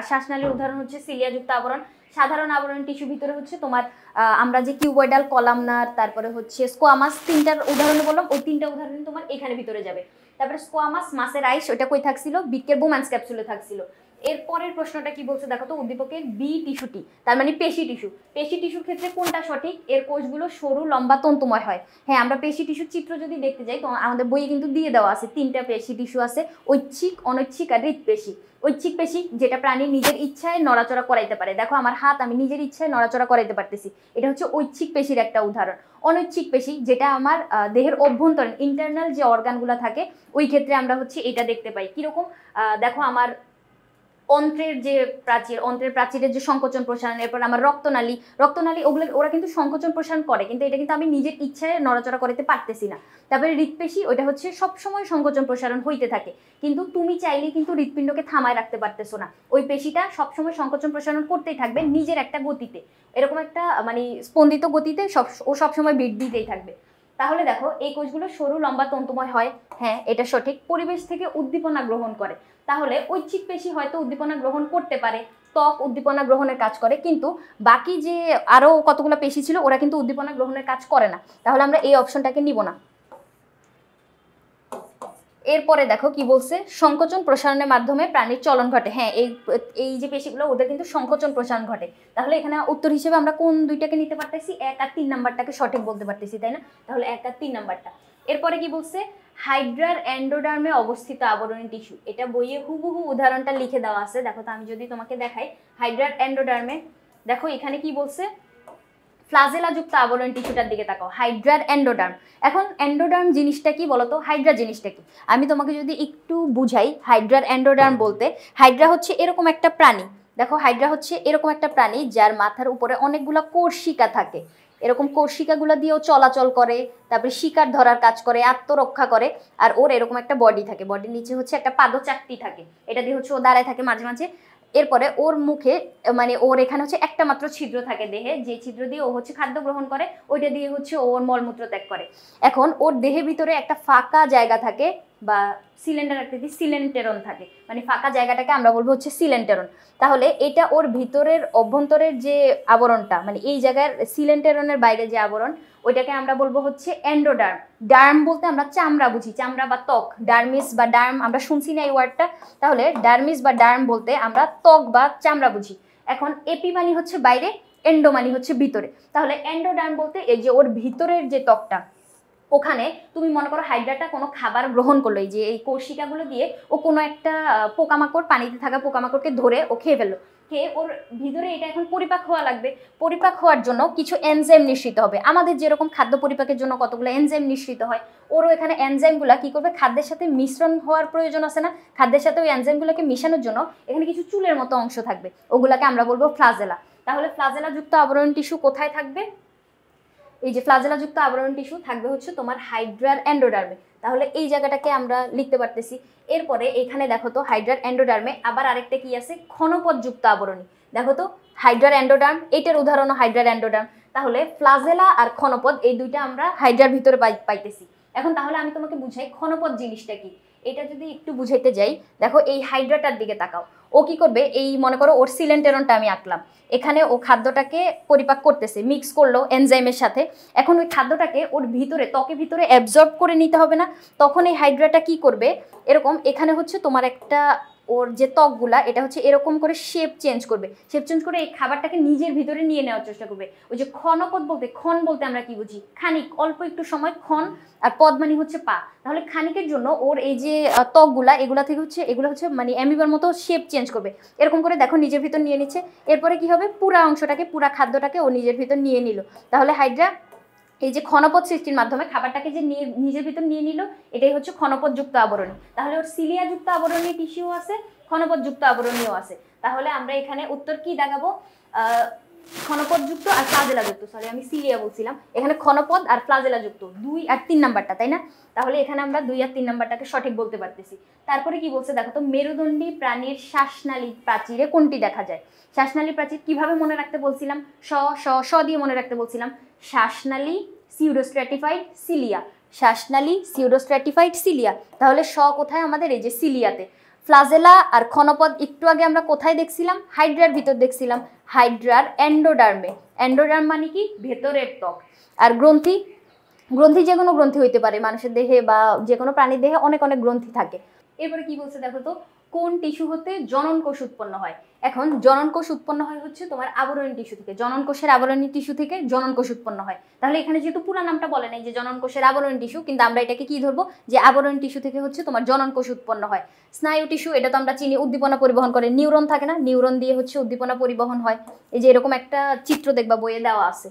শ্বাসনালীর উদাহরণ হচ্ছে সিলিয়াযুক্ত আবরণ। সাধারণ আবরণী টিস্যু ভিতরে হচ্ছে তোমার আমরা যে কিউবয়েডাল, কলামনার, তারপরে হচ্ছে স্কোয়ামাস, তিনটার উদাহরণ বললাম, ওই তিনটা উদাহরণ তোমার এখানে ভিতরে যাবে। তারপরে স্কোয়ামাস, মাসের আইস, ওটা কই থাকছিল? বৃক্কের বুম্যান্স ক্যাপসুলে থাকছিল। এরপরের প্রশ্নটা কি বলছে দেখো তো, উদ্দীপকের বি টিস্যুটি, তার মানে পেশি টিস্যু। পেশি টিস্যুর ক্ষেত্রে কোনটা সঠিক? এর কোষগুলো সরু, লম্বা, তন্তুময় হয়। হ্যাঁ, আমরা পেশি টিস্যুর চিত্র যদি দেখতে যাই তো আমাদের বইয়ে কিন্তু দিয়ে দেওয়া আছে, তিনটা পেশি টিস্যু আছে, ঐচ্ছিক, অনৈচ্ছিক আর হৃৎপেশি। ঐচ্ছিক পেশি যেটা প্রাণী নিজের ইচ্ছায় নড়াচড়া করাইতে পারে, দেখো আমার হাত আমি নিজের ইচ্ছায় নড়াচড়া করাইতে পারতেছি, এটা হচ্ছে ঐচ্ছিক পেশির একটা উদাহরণ। অনৈচ্ছিক পেশি যেটা আমার দেহের অভ্যন্তরীণ ইন্টারনাল যে অর্গানগুলো থাকে, ওই ক্ষেত্রে আমরা হচ্ছে এটা দেখতে পাই। কিরকম? দেখো আমার অন্ত্রের যে প্রাচীর, অন্ত্রের প্রাচীরের যে সংকোচন প্রসারণ, এরপর আমার রক্তনালী, ওগুলো ওরা কিন্তু সংকোচন প্রসারণ করে, কিন্তু এটা কিন্তু আমি নিজের ইচ্ছায় নড়াচড়া করতে পারতেছি না। তারপরে হৃৎপেশি, ওইটা হচ্ছে সবসময় সংকোচন প্রসারণ হইতে থাকে, কিন্তু তুমি চাইলে কিন্তু হৃৎপিণ্ডকে থামায় রাখতে পারতেছো না, ওই পেশিটা সবসময় সংকোচন প্রসারণ করতেই থাকবে নিজের একটা গতিতে, এরকম একটা মানে স্পন্দিত গতিতে ও সবসময় বিট দিতেই থাকবে। তাহলে দেখো এই কোষগুলো সরু, লম্বা, তন্তুময় হয়। হ্যাঁ, এটা সঠিক। পরিবেশ থেকে উদ্দীপনা গ্রহণ করে, তাহলে ঐচ্ছিক পেশি হয়তো উদ্দীপনা গ্রহণ করতে পারে, ত্বক উদ্দীপনা গ্রহণের কাজ করে, কিন্তু বাকি যে আরো কতগুলো পেশি ছিল ওরা কিন্তু উদ্দীপনা গ্রহণের কাজ করে না, তাহলে আমরা এই অপশনটাকে নিব না। এরপরে দেখো কি বলছে, সংকোচন প্রসারণের মাধ্যমে প্রাণীর চলন ঘটে। হ্যাঁ, এই যে পেশিগুলো ওদের কিন্তু সংকোচন প্রসারণ ঘটে, তাহলে এখানে উত্তর হিসেবে আমরা কোন দুইটাকে নিতে পারতেছি? 1 আর 3 নাম্বারটাকে সঠিক বলতে পারতেছি, তাই না? তাহলে 1 আর 3 নাম্বারটা। এরপরে কি বলছে, হাইড্রার এন্ডোডার্মে অবস্থিত আবরণী টিস্যু, এটা বইয়ে হুবহু উদাহরণটা লিখে দেওয়া আছে। দেখো তো আমি যদি তোমাকে দেখাই হাইড্রার এন্ডোডার্মে, দেখো এখানে কি বলছে, ফ্লাজেলা যুক্ত আবরণী টিস্যুটার দিকে তাকাও, হাইড্রার এন্ডোডার্ম। এখন এন্ডোডার্ম জিনিসটা কি বলতো, হাইড্রা জিনিসটা কি আমি তোমাকে যদি একটু বুঝাই। হাইড্রার এন্ডোডার্ম বলতে, হাইড্রা হচ্ছে এরকম একটা প্রাণী, দেখো হাইড্রা হচ্ছে এরকম একটা প্রাণী যার মাথার উপরে অনেকগুলো কোষিকা থাকে, এরকম কোষিকাগুলো দিয়েও চলাচল করে, তারপরে শিকার ধরার কাজ করে, আত্মরক্ষা করে, আর ওর এরকম একটা বডি থাকে, বডির নিচে হচ্ছে একটা পাদচাকতি থাকে, এটা দিয়ে হচ্ছে ও দাঁড়ায় থাকে মাঝে মাঝে। এরপরে ওর মুখে মানে ওর এখানে হচ্ছে একটা মাত্র ছিদ্র থাকে দেহে, যে ছিদ্র দিয়ে ও হচ্ছে খাদ্য গ্রহণ করে, ওইটা দিয়ে হচ্ছে ওর মলমূত্র ত্যাগ করে। এখন ওর দেহের ভিতরে একটা ফাঁকা জায়গা থাকে বা সিলিন্ডার আকৃতি, সিলেন্টেরন থাকে, মানে ফাঁকা জায়গাটাকে আমরা বলবো হচ্ছে সিলেন্টেরন। তাহলে এটা ওর ভিতরের অভ্যন্তরের যে আবরণটা, মানে এই জায়গার সিলেন্টেরনের বাইরে যে আবরণ, ওইটাকে আমরা বলবো হচ্ছে এন্ডোডার্ম। ডার্ম বলতে আমরা চামড়া বুঝি, চামড়া বা ত্বক, ডার্মিস বা ডার্ম আমরা শুনছি না এই ওয়ার্ডটা, তাহলে ডার্মিস বা ডার্ম বলতে আমরা ত্বক বা চামড়া বুঝি। এখন এপি মানে হচ্ছে বাইরে, এন্ডো মানে হচ্ছে ভিতরে, তাহলে এন্ডোডার্ম বলতে এই যে ওর ভিতরের যে ত্বকটা, ওখানে তুমি মনে করো হাইড্রাটা কোনো খাবার গ্রহণ করলো, এই যে এই কোষিকাগুলো দিয়ে ও কোনো একটা পোকামাকড়, পানিতে থাকা পোকামাকড়কে ধরে ও খেয়ে ফেললো, খেয়ে ওর ভিতরে এটা এখন পরিপাক হওয়া লাগবে। পরিপাক হওয়ার জন্য কিছু এনজাইম নিঃসৃত হবে। আমাদের যেরকম খাদ্য পরিপাকের জন্য কতগুলো এনজাইম নিঃসৃত হয়, ওরও এখানে এনজাইমগুলো কি করবে, খাদ্যের সাথে মিশ্রণ হওয়ার প্রয়োজন আছে না, খাদ্যের সাথে ওই এনজাইমগুলোকে মিশানোর জন্য এখানে কিছু চুলের মতো অংশ থাকবে, ওগুলাকে আমরা বলবো ফ্লাজেলা। তাহলে ফ্লাজেলাযুক্ত আবরণ টিস্যু কোথায় থাকবে? এই যে ফ্লাজেলাযুক্ত আবরণ টিস্যু থাকবে হচ্ছে তোমার হাইড্রার এন্ডোডার্মে। তাহলে এই জায়গাটাকে আমরা লিখতে পারতেছি। এরপরে এখানে দেখো তো হাইড্রার এন্ডোডার্মে আবার আরেকটা কি আছে, ক্ষণপথযুক্ত আবরণী। দেখো তো হাইড্রার এন্ডোডার্ম, এটার উদাহরণ হাইড্রার এন্ডোডার্ম। তাহলে ফ্লাজেলা আর ক্ষণপথ এই দুইটা আমরা হাইড্রার ভিতরে পাইতেছি। এখন তাহলে আমি তোমাকে বুঝাই ক্ষণপথ জিনিসটা কি। এটা যদি একটু বুঝাইতে যাই, দেখো এই হাইড্রাটার দিকে তাকাও। ও কি করবে, এই মনে করো ওর সিলেন্টেরনটা আমি আঁকলাম, এখানে ও খাদ্যটাকে পরিপাক করতেছে, মিক্স করলো এনজাইমের সাথে। এখন ওই খাদ্যটাকে ওর ভিতরে ত্বকের ভিতরে অ্যাবজর্ব করে নিতে হবে না? তখন এই হাইড্রাটা কি করবে, এরকম এখানে হচ্ছে তোমার একটা ওর যে ত্বকগুলা এটা হচ্ছে এরকম করে শেপ চেঞ্জ করবে, শেপ চেঞ্জ করে এই খাবারটাকে নিজের ভিতরে নিয়ে নেওয়ার চেষ্টা করবে। ওই যে ক্ষণপথ বলতে, ক্ষণ বলতে আমরা কি বুঝি, খানিক, অল্প একটু সময়, ক্ষণ, আর পদ মানে হচ্ছে পা। তাহলে খানিকের জন্য ওর এই যে ত্বকগুলা এগুলা থেকে হচ্ছে এগুলো হচ্ছে মানে অ্যামিবার মতো শেপ চেঞ্জ করবে, এরকম করে দেখো নিজের ভিতর নিয়ে নিচ্ছে। এরপরে কি হবে, পুরা অংশটাকে, পুরা খাদ্যটাকে ও নিজের ভিতর নিয়ে নিল। তাহলে হাইড্রা এই যে ক্ষণপথ সৃষ্টির মাধ্যমে খাবারটাকে যে নিজের ভিতর নিয়ে নিল, এটাই হচ্ছে ক্ষণপথযুক্ত আবরণী। তাহলে ওর সিলিয়াযুক্ত আবরণী টিস্যু আছে, ক্ষণপথযুক্ত আবরণীও আছে। তাহলে আমরা এখানে উত্তর কি দাগাবো, ক্ষণপথযুক্ত আর ফ্লাজেলাযুক্ত, সরি আমি সিলিয়া বলছিলাম, এখানে ক্ষণপথ আর ফ্লাজেলাযুক্ত 2 আর 3 নাম্বারটা, তাই না? তাহলে এখানে আমরা 2 আর 3 নাম্বারটাকে সঠিক বলতে পারতেছি। তারপরে কি বলছে দেখো তো, মেরুদণ্ডী প্রাণীর শ্বাসনালী প্রাচীরে কোনটি দেখা যায়? শ্বাসনালী প্রাচীর কিভাবে মনে রাখতে বলছিলাম, স দিয়ে মনে রাখতে বলছিলাম, শ্বাসনালী সিউডোস্ট্র্যাটিফাইড সিলিয়া, শ্বাসনালী সিউডোস্ট্র্যাটিফাইড সিলিয়া। তাহলে কোথায় আমাদের, এই যে সিলিয়াতে। ফ্লাজেলা আর ক্ষণপথ একটু আগে আমরা কোথায় দেখছিলাম, হাইড্রার ভিতর দেখছিলাম, হাইড্রার এন্ডোডার্মে। এন্ডোডার্ম মানে কি, ভেতরের ত্বক। আর গ্রন্থি, গ্রন্থি যে কোনো গ্রন্থি হইতে পারে, মানুষের দেহে বা যে কোনো প্রাণীর দেহে অনেক অনেক গ্রন্থি থাকে। এরপরে কি বলছে দেখো তো, কোন টিস্যু হতে জনন কোষ উৎপন্ন হয়? এখন জনন কোষ উৎপন্ন হয় হচ্ছে তোমার আবরণী টিস্যু থেকে, জনন কোষের আবরণী টিস্যু থেকে জনন কোষ উৎপন্ন হয়। তাহলে এখানে যেহেতু পুরো নামটা বলে নাই যে জনন কোষের আবরণী টিস্যু, কিন্তু আমরা এটাকে কি ধরবো, যে আবরণী টিস্যু থেকে হচ্ছে তোমার জনন কোষ উৎপন্ন হয়। স্নায়ু টিস্যু, এটা তো আমরা চিনি, উদ্দীপনা পরিবহন করে, নিউরন থাকে না, নিউরন দিয়ে হচ্ছে উদ্দীপনা পরিবহন হয়। এই যে এরকম একটা চিত্র দেখবা বইয়ে দেওয়া আছে।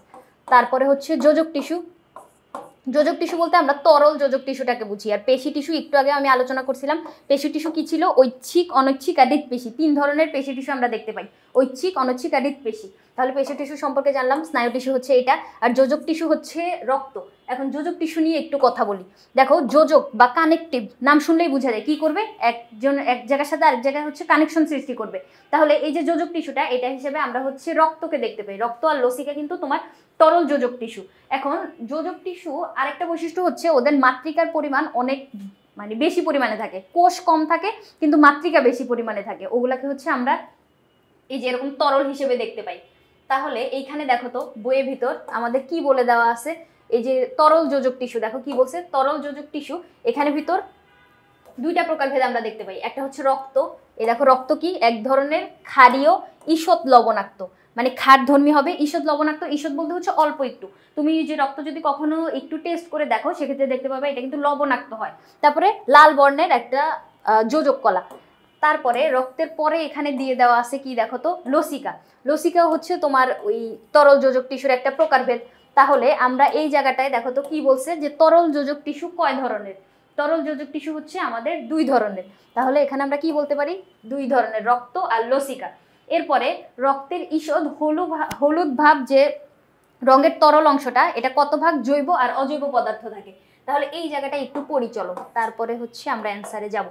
তারপরে হচ্ছে যোজক টিস্যু। যোজক টিস্যু বলতে আমরা তরল যোজক টিস্যুটাকে বুঝি। আর পেশি টিস্যু একটু আগে আমি আলোচনা করছিলাম, পেশি টিস্যু কি ছিল, ঐচ্ছিক, অনৈচ্ছিক আর হৃৎপেশি, 3 ধরনের পেশি টিস্যু আমরা দেখতে পাই, ঐচ্ছিক, অনৈচ্ছিক আর হৃৎপেশি। তাহলে পেশি টিস্যু সম্পর্কে জানলাম, স্নায়ু টিস্যু হচ্ছে এটা, আর যোজক টিস্যু হচ্ছে রক্ত। এখন যোজক টিস্যু নিয়ে একটু কথা বলি। দেখো যোজক বা কানেকটিভ, নাম শুনলেই বোঝা যায় কি করবে, একজন এক জায়গার সাথে আরেক জায়গায় হচ্ছে কানেকশন সৃষ্টি করবে। তাহলে এই যে যোজক টিস্যুটা, এটা হিসেবে আমরা হচ্ছে রক্তকে দেখতে পাই। রক্ত আর লসিকা কিন্তু তোমার তরল যোজক টিস্যু। এখন যোজক টিস্যু আরেকটা বৈশিষ্ট্য হচ্ছে ওদের মাতৃকার পরিমাণ অনেক মানে বেশি পরিমাণে থাকে, কোষ কম থাকে কিন্তু মাতৃকা বেশি পরিমাণে থাকে, ওগুলাকে হচ্ছে আমরা এই যে এরকম তরল হিসেবে দেখতে পাই। তাহলে এইখানে দেখো তো বইয়ের ভিতর আমাদের কি বলে দেওয়া আছে, এই যে তরল যোজক টিস্যু, দেখো কি বলছে, তরল যোজক টিস্যু এখানে ভিতর 2টা প্রকারভেদ আমরা দেখতে পাই। একটা হচ্ছে রক্ত, এই দেখো রক্ত কি, এক ধরনের ক্ষারীয় ঈষৎ লবণাক্ত, মানে ক্ষারধর্মী হবে, ঈষৎ লবণাক্ত। ঈষৎ বলতে হচ্ছে অল্প একটু, তুমি যে রক্ত যদি কখনো একটু টেস্ট করে দেখো সেক্ষেত্রে দেখতে পাবে এটা কিন্তু লবণাক্ত হয়। তারপরে লাল বর্ণের একটা যোজক কলা। তারপরে রক্তের পরে এখানে দিয়ে দেওয়া আছে কি দেখো তো, লসিকা। লসিকা হচ্ছে তোমার ওই তরল যোজক টিস্যুর একটা প্রকারভেদ। তাহলে আমরা এই জায়গাটায় দেখো তো কি বলছে, যে তরল যোজক টিস্যু কয় ধরনের, তরল যোজক টিস্যু হচ্ছে আমাদের 2 ধরনের। তাহলে এখানে আমরা কি বলতে পারি, 2 ধরনের, রক্ত আর লসিকা। এরপরে রক্তের ঈষৎ হলুদ ভাব যে রঙের তরল অংশটা, এটা কত ভাগ জৈব আর অজৈব পদার্থ থাকে। তাহলে এই জায়গাটা একটু পরিচলো, তারপরে হচ্ছে আমরা অ্যান্সারে যাব।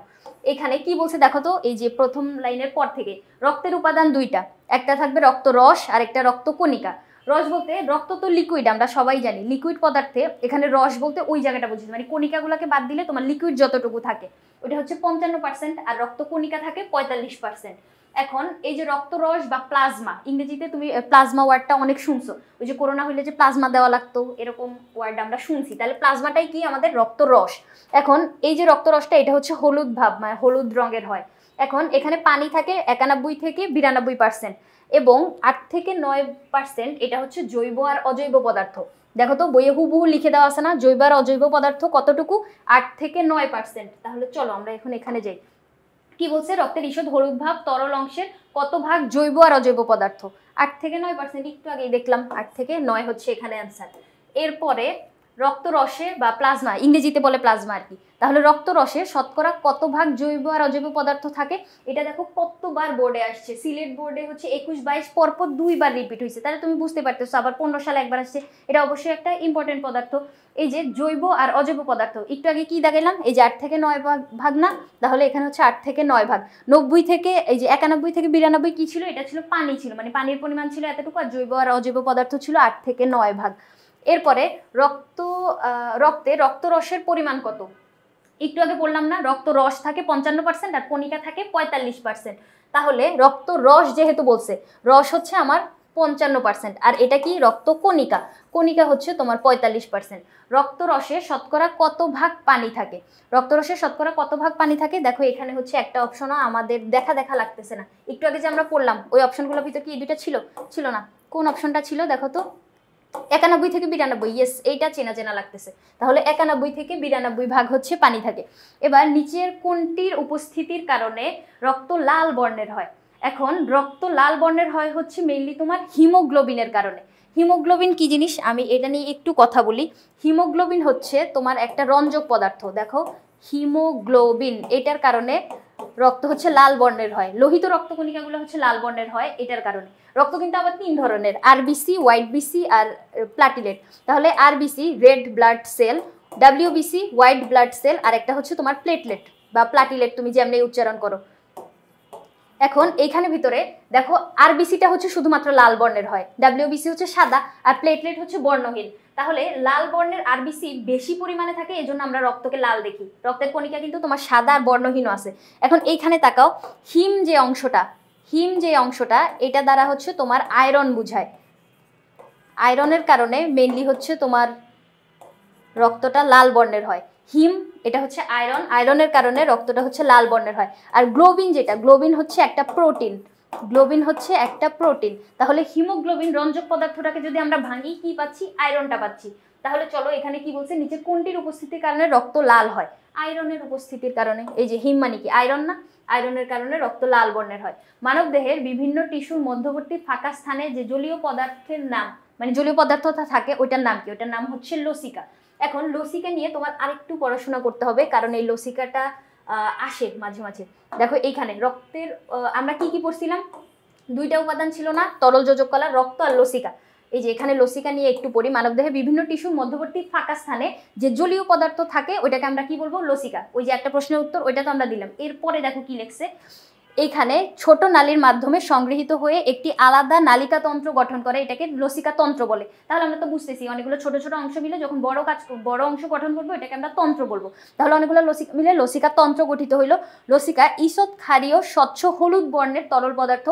এখানে কি বলছে দেখো তো, এই যে প্রথম লাইনের পর থেকে, রক্তের উপাদান 2টা, একটা থাকবে রক্ত রস আর একটা রক্ত কণিকা। রস বলতে, রক্ত তো লিকুইড আমরা সবাই জানি, লিকুইড পদার্থে এখানে রস বলতে ওই জায়গাটা বুঝিয়েছে, মানে কণিকাগুলোকে বাদ দিলে তোমার লিকুইড যতটুকু থাকে ওটা হচ্ছে 55% আর রক্ত কণিকা থাকে 45%। এখন এই যে রক্তরস বা প্লাজমা, ইংরেজিতে তুমি প্লাজমা ওয়ার্ডটা অনেক শুনছো, ওই যে করোনা হইলে যে প্লাজমা দেওয়া লাগতো এরকম ওয়ার্ড আমরা শুনছি। তাহলে প্লাজমাটাই কি, আমাদের রক্তরস। এখন এই যে রক্তরসটা এটা হচ্ছে হলুদ ভাব, মানে হলুদ রঙের হয়। এখন এখানে পানি থাকে 91 থেকে 92% এবং 8 থেকে 9% এটা হচ্ছে জৈব আর অজৈব পদার্থ। দেখো তো বইয়ে হুবহু লিখে দেওয়া আছে না, জৈব আর অজৈব পদার্থ কতটুকু, 8 থেকে 9%। তাহলে চলো আমরা এখন এখানে যাই। কি বলছে, রক্তের ঈষৎ হলুদ ভাব তরল অংশের কত ভাগ জৈব আর অজৈব পদার্থ? 8 থেকে 9%। একটু আগেই দেখলাম 8 থেকে 9 হচ্ছে এখানে অ্যান্সার। এরপরে রক্ত রসে বা প্লাজমা, ইংরেজিতে বলে প্লাজমা আর কি, তাহলে রক্ত রসে শতকরা কত ভাগ জৈব আর অজৈব পদার্থ থাকে? এটা দেখো কতবার বোর্ডে আসছে, সিলেট বোর্ডে হচ্ছে 21-22 পরপর 2বার রিপিট হয়েছে, তাহলে তুমি বুঝতে পারতেছো। আবার 15 সালে একবার আসছে, এটা অবশ্যই একটা ইম্পর্টেন্ট পদার্থ। এই যে জৈব আর অজৈব পদার্থ, একটু আগে কি দেখাইলাম, এই যে 8 থেকে 9 ভাগ না, তাহলে এখানে হচ্ছে 8 থেকে 9 ভাগ। 90 থেকে এই যে 91 থেকে 92 কি ছিল, এটা ছিল পানি ছিল, মানে পানির পরিমাণ ছিল এতটুকু, আর জৈব আর অজৈব পদার্থ ছিল 8 থেকে 9 ভাগ। এরপরে রক্তে রক্তরসের পরিমাণ কত? একটু আগে বললাম না, রক্ত রস থাকে 55% আর কণিকা থাকে 45%। তাহলে রক্ত রস যেহেতু বলছে, রস হচ্ছে আমার 55% আর এটা কি রক্ত কণিকা, কণিকা হচ্ছে তোমার 45%। রক্তরসে শতকরা কত ভাগ পানি থাকে? রক্তরসে শতকরা কত ভাগ পানি থাকে? দেখো এখানে হচ্ছে একটা অপশনও আমাদের দেখা লাগতেছে না, একটু আগে যে আমরা পড়লাম ওই অপশনগুলোর ভিতর কি এই দুটো ছিল না? কোন অপশনটা ছিল দেখো তো? 91 থেকে 92, ইয়েস, এইটা চেনা লাগতেছে। তাহলে 91 থেকে 92 ভাগ হচ্ছে পানি থাকে। এবার নিচের কোনটির উপস্থিতির কারণে রক্ত লাল বর্ণের হয়? এখন রক্ত লাল বর্ণের হয় হচ্ছে মেইনলি তোমার হিমোগ্লোবিনের কারণে। হিমোগ্লোবিন কি জিনিস আমি এটা নিয়ে একটু কথা বলি। হিমোগ্লোবিন হচ্ছে তোমার একটা রঞ্জক পদার্থ, দেখো হিমোগ্লোবিন, এটার কারণে রক্ত হচ্ছে লাল বর্ণের হয়। লোহিত রক্তকণিকাগুলো হচ্ছে লাল বর্ণের হয় এটার কারণে। রক্ত কিন্তু আবার 3 ধরনের, আরবিসি, হোয়াইট বিসি আর প্লাটিলেট। তাহলে RBC red blood cell, WBC white blood cell, আর একটা হচ্ছে তোমার প্লেটলেট বা প্লাটিলেট, তুমি যেমনি উচ্চারণ করো। এখন এইখানে ভিতরে দেখো আরবিসিটা হচ্ছে শুধুমাত্র লাল বর্ণের হয়, ডাব্লিউবিসি হচ্ছে সাদা, আর প্লেটলেট হচ্ছে বর্ণহীন। তাহলে লাল বর্ণের আরবিসি বেশি পরিমাণে থাকে, এজন্য আমরা রক্তকে লাল দেখি। রক্তের কণিকা কিন্তু তোমার সাদা আর বর্ণহীনও আছে। এখন এইখানে তাকাও, হিম যে অংশটা এটা দ্বারা হচ্ছে তোমার আয়রন বুঝায়। আয়রনের কারণে মেইনলি হচ্ছে তোমার রক্তটা লাল বর্ণের হয়। হিম এটা হচ্ছে আয়রন, আয়রনের কারণে রক্তটা হচ্ছে লাল বর্ণের হয়। আর গ্লোবিন হচ্ছে একটা প্রোটিন। তাহলে হিমোগ্লোবিন রঞ্জক পদার্থটাকে যদি আমরা ভাঙি কি পাচ্ছি? আয়রনটা পাচ্ছি। তাহলে চলো এখানে কি বলছে, নিচে কোনটির উপস্থিতির কারণে রক্ত লাল হয়? আয়রনের উপস্থিতির কারণে। এই যে হিম মানে কি? আয়রন না? আয়রনের কারণে রক্ত লাল বর্ণের হয়। মানব দেহের বিভিন্ন টিস্যুর মধ্যবর্তী ফাঁকা স্থানে যে জলীয় পদার্থের নাম, মানে জলীয় পদার্থটা থাকে ওইটার নাম কি? ওইটার নাম হচ্ছে লসিকা। এখন লসিকা নিয়ে তোমার আরেকটু পড়াশোনা করতে হবে, কারণ এই লসিকাটা আসে মাঝে মাঝে। দেখো এইখানে রক্তের আমরা কি পড়ছিলাম? 2টা উপাদান ছিল না, তরল যোজক কলা, রক্ত আর লসিকা। এই যে এখানে লসিকা নিয়ে একটু পড়ি। মানবদেহে বিভিন্ন টিস্যুর মধ্যবর্তী ফাঁকা স্থানে যে জলীয় পদার্থ থাকে ওইটাকে আমরা কি বলবো? লসিকা। ওই যে একটা প্রশ্নের উত্তর, ওইটা তো আমরা দিলাম। এরপরে দেখো কি লিখছে, এইখানে ছোট নালীর মাধ্যমে সংগৃহীত হয়ে একটি আলাদা নালিকা তন্ত্র গঠন করে, এটাকে লসিকা তন্ত্র বলে। তাহলে আমরা তো বুঝতেছি অনেকগুলো ছোট ছোট অংশ মিলে যখন বড় অংশ গঠন করবো এটাকে আমরা তন্ত্র বলবো। তাহলে অনেকগুলো লসিকা মিলে লসিকা তন্ত্র গঠিত হইলো। লসিকা ঈষৎ ক্ষারীয় স্বচ্ছ হলুদ বর্ণের তরল পদার্থ,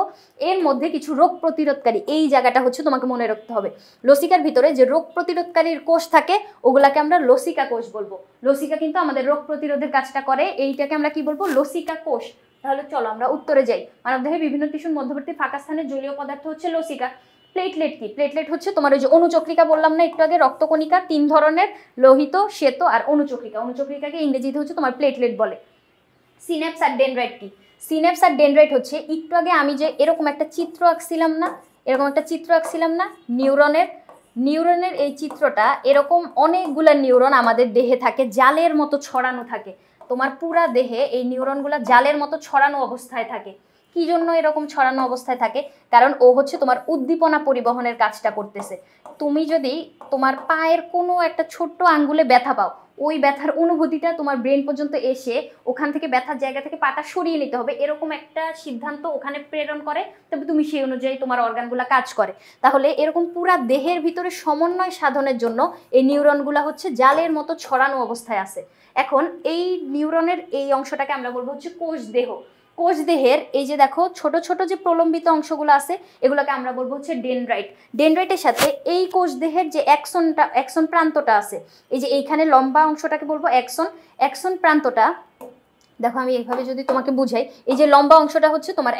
এর মধ্যে কিছু রোগ প্রতিরোধকারী, এই জায়গাটা হচ্ছে তোমাকে মনে রাখতে হবে। লসিকার ভিতরে যে রোগ প্রতিরোধকারীর কোষ থাকে ওগুলাকে আমরা লসিকা কোষ বলবো। লসিকা কিন্তু আমাদের রোগ প্রতিরোধের কাজটা করে, এইটাকে আমরা কি বলবো? লসিকা কোষ। তাহলে চলো আমরা উত্তরে যাই। মানবদেহে বিভিন্ন টিস্যুর মধ্যবর্তী ফাঁকা স্থানে জলীয় পদার্থ হচ্ছে লসিকা। প্লেটলেট কি? প্লেটলেট হচ্ছে তোমার ওই যে অনুচক্রিকা বললাম না একটু আগে, রক্তকণিকা 3 ধরনের, লোহিত, শ্বেত আর অনুচক্রিকা। অনুচক্রিকাকে ইংরেজিতে হচ্ছে তোমার প্লেটলেট বলে। সিন্যাপস আর ডেনড্রাইট কি? সিন্যাপস আর ডেনড্রাইট হচ্ছে একটু আগে আমি যে এরকম একটা চিত্র আঁকছিলাম না, নিউরনের এই চিত্রটা, এরকম অনেকগুলা নিউরন আমাদের দেহে থাকে, জালের মতো ছড়ানো থাকে। তোমার পুরা দেহে এই নিউরনগুলো জালের মতো ছড়ানো অবস্থায় থাকে। কি জন্য এরকম ছড়ানো অবস্থায় থাকে? কারণ ও হচ্ছে তোমার উদ্দীপনা পরিবহনের কাজটা করতেছে। তুমি যদি তোমার পায়ের কোনো একটা ছোট্ট আঙ্গুলে ব্যথা পাও, ওই ব্যথার অনুভূতিটা তোমার ব্রেন পর্যন্ত এসে ওখান থেকে ব্যথার জায়গা থেকে পাটা সরিয়ে নিতে হবে, এরকম একটা সিদ্ধান্ত ওখানে প্রেরণ করে, তবে তুমি সেই অনুযায়ী তোমার অর্গানগুলো কাজ করে। তাহলে এরকম পুরা দেহের ভিতরে সমন্বয় সাধনের জন্য এই নিউরনগুলো হচ্ছে জালের মতো ছড়ানো অবস্থায় আছে। এখন এই নিউরনের এই অংশটাকে আমরা বলবো হচ্ছে কোষ দেহ। কোষ দেহের এই যে দেখো ছোট ছোট যে প্রলম্বিত অংশগুলো আছে এগুলোকে আমরা বলবো হচ্ছে ডেনড্রাইট। ডেনড্রাইটের সাথে এই কোষ দেহের যে অ্যাক্সন প্রান্তটা আছে, এই যে এইখানে লম্বা অংশটাকে বলবো অ্যাক্সন প্রান্তটা। দেখো আমি এইভাবে যদি তোমাকে বুঝাই, এই যে লম্বা অংশটা হচ্ছে তোমার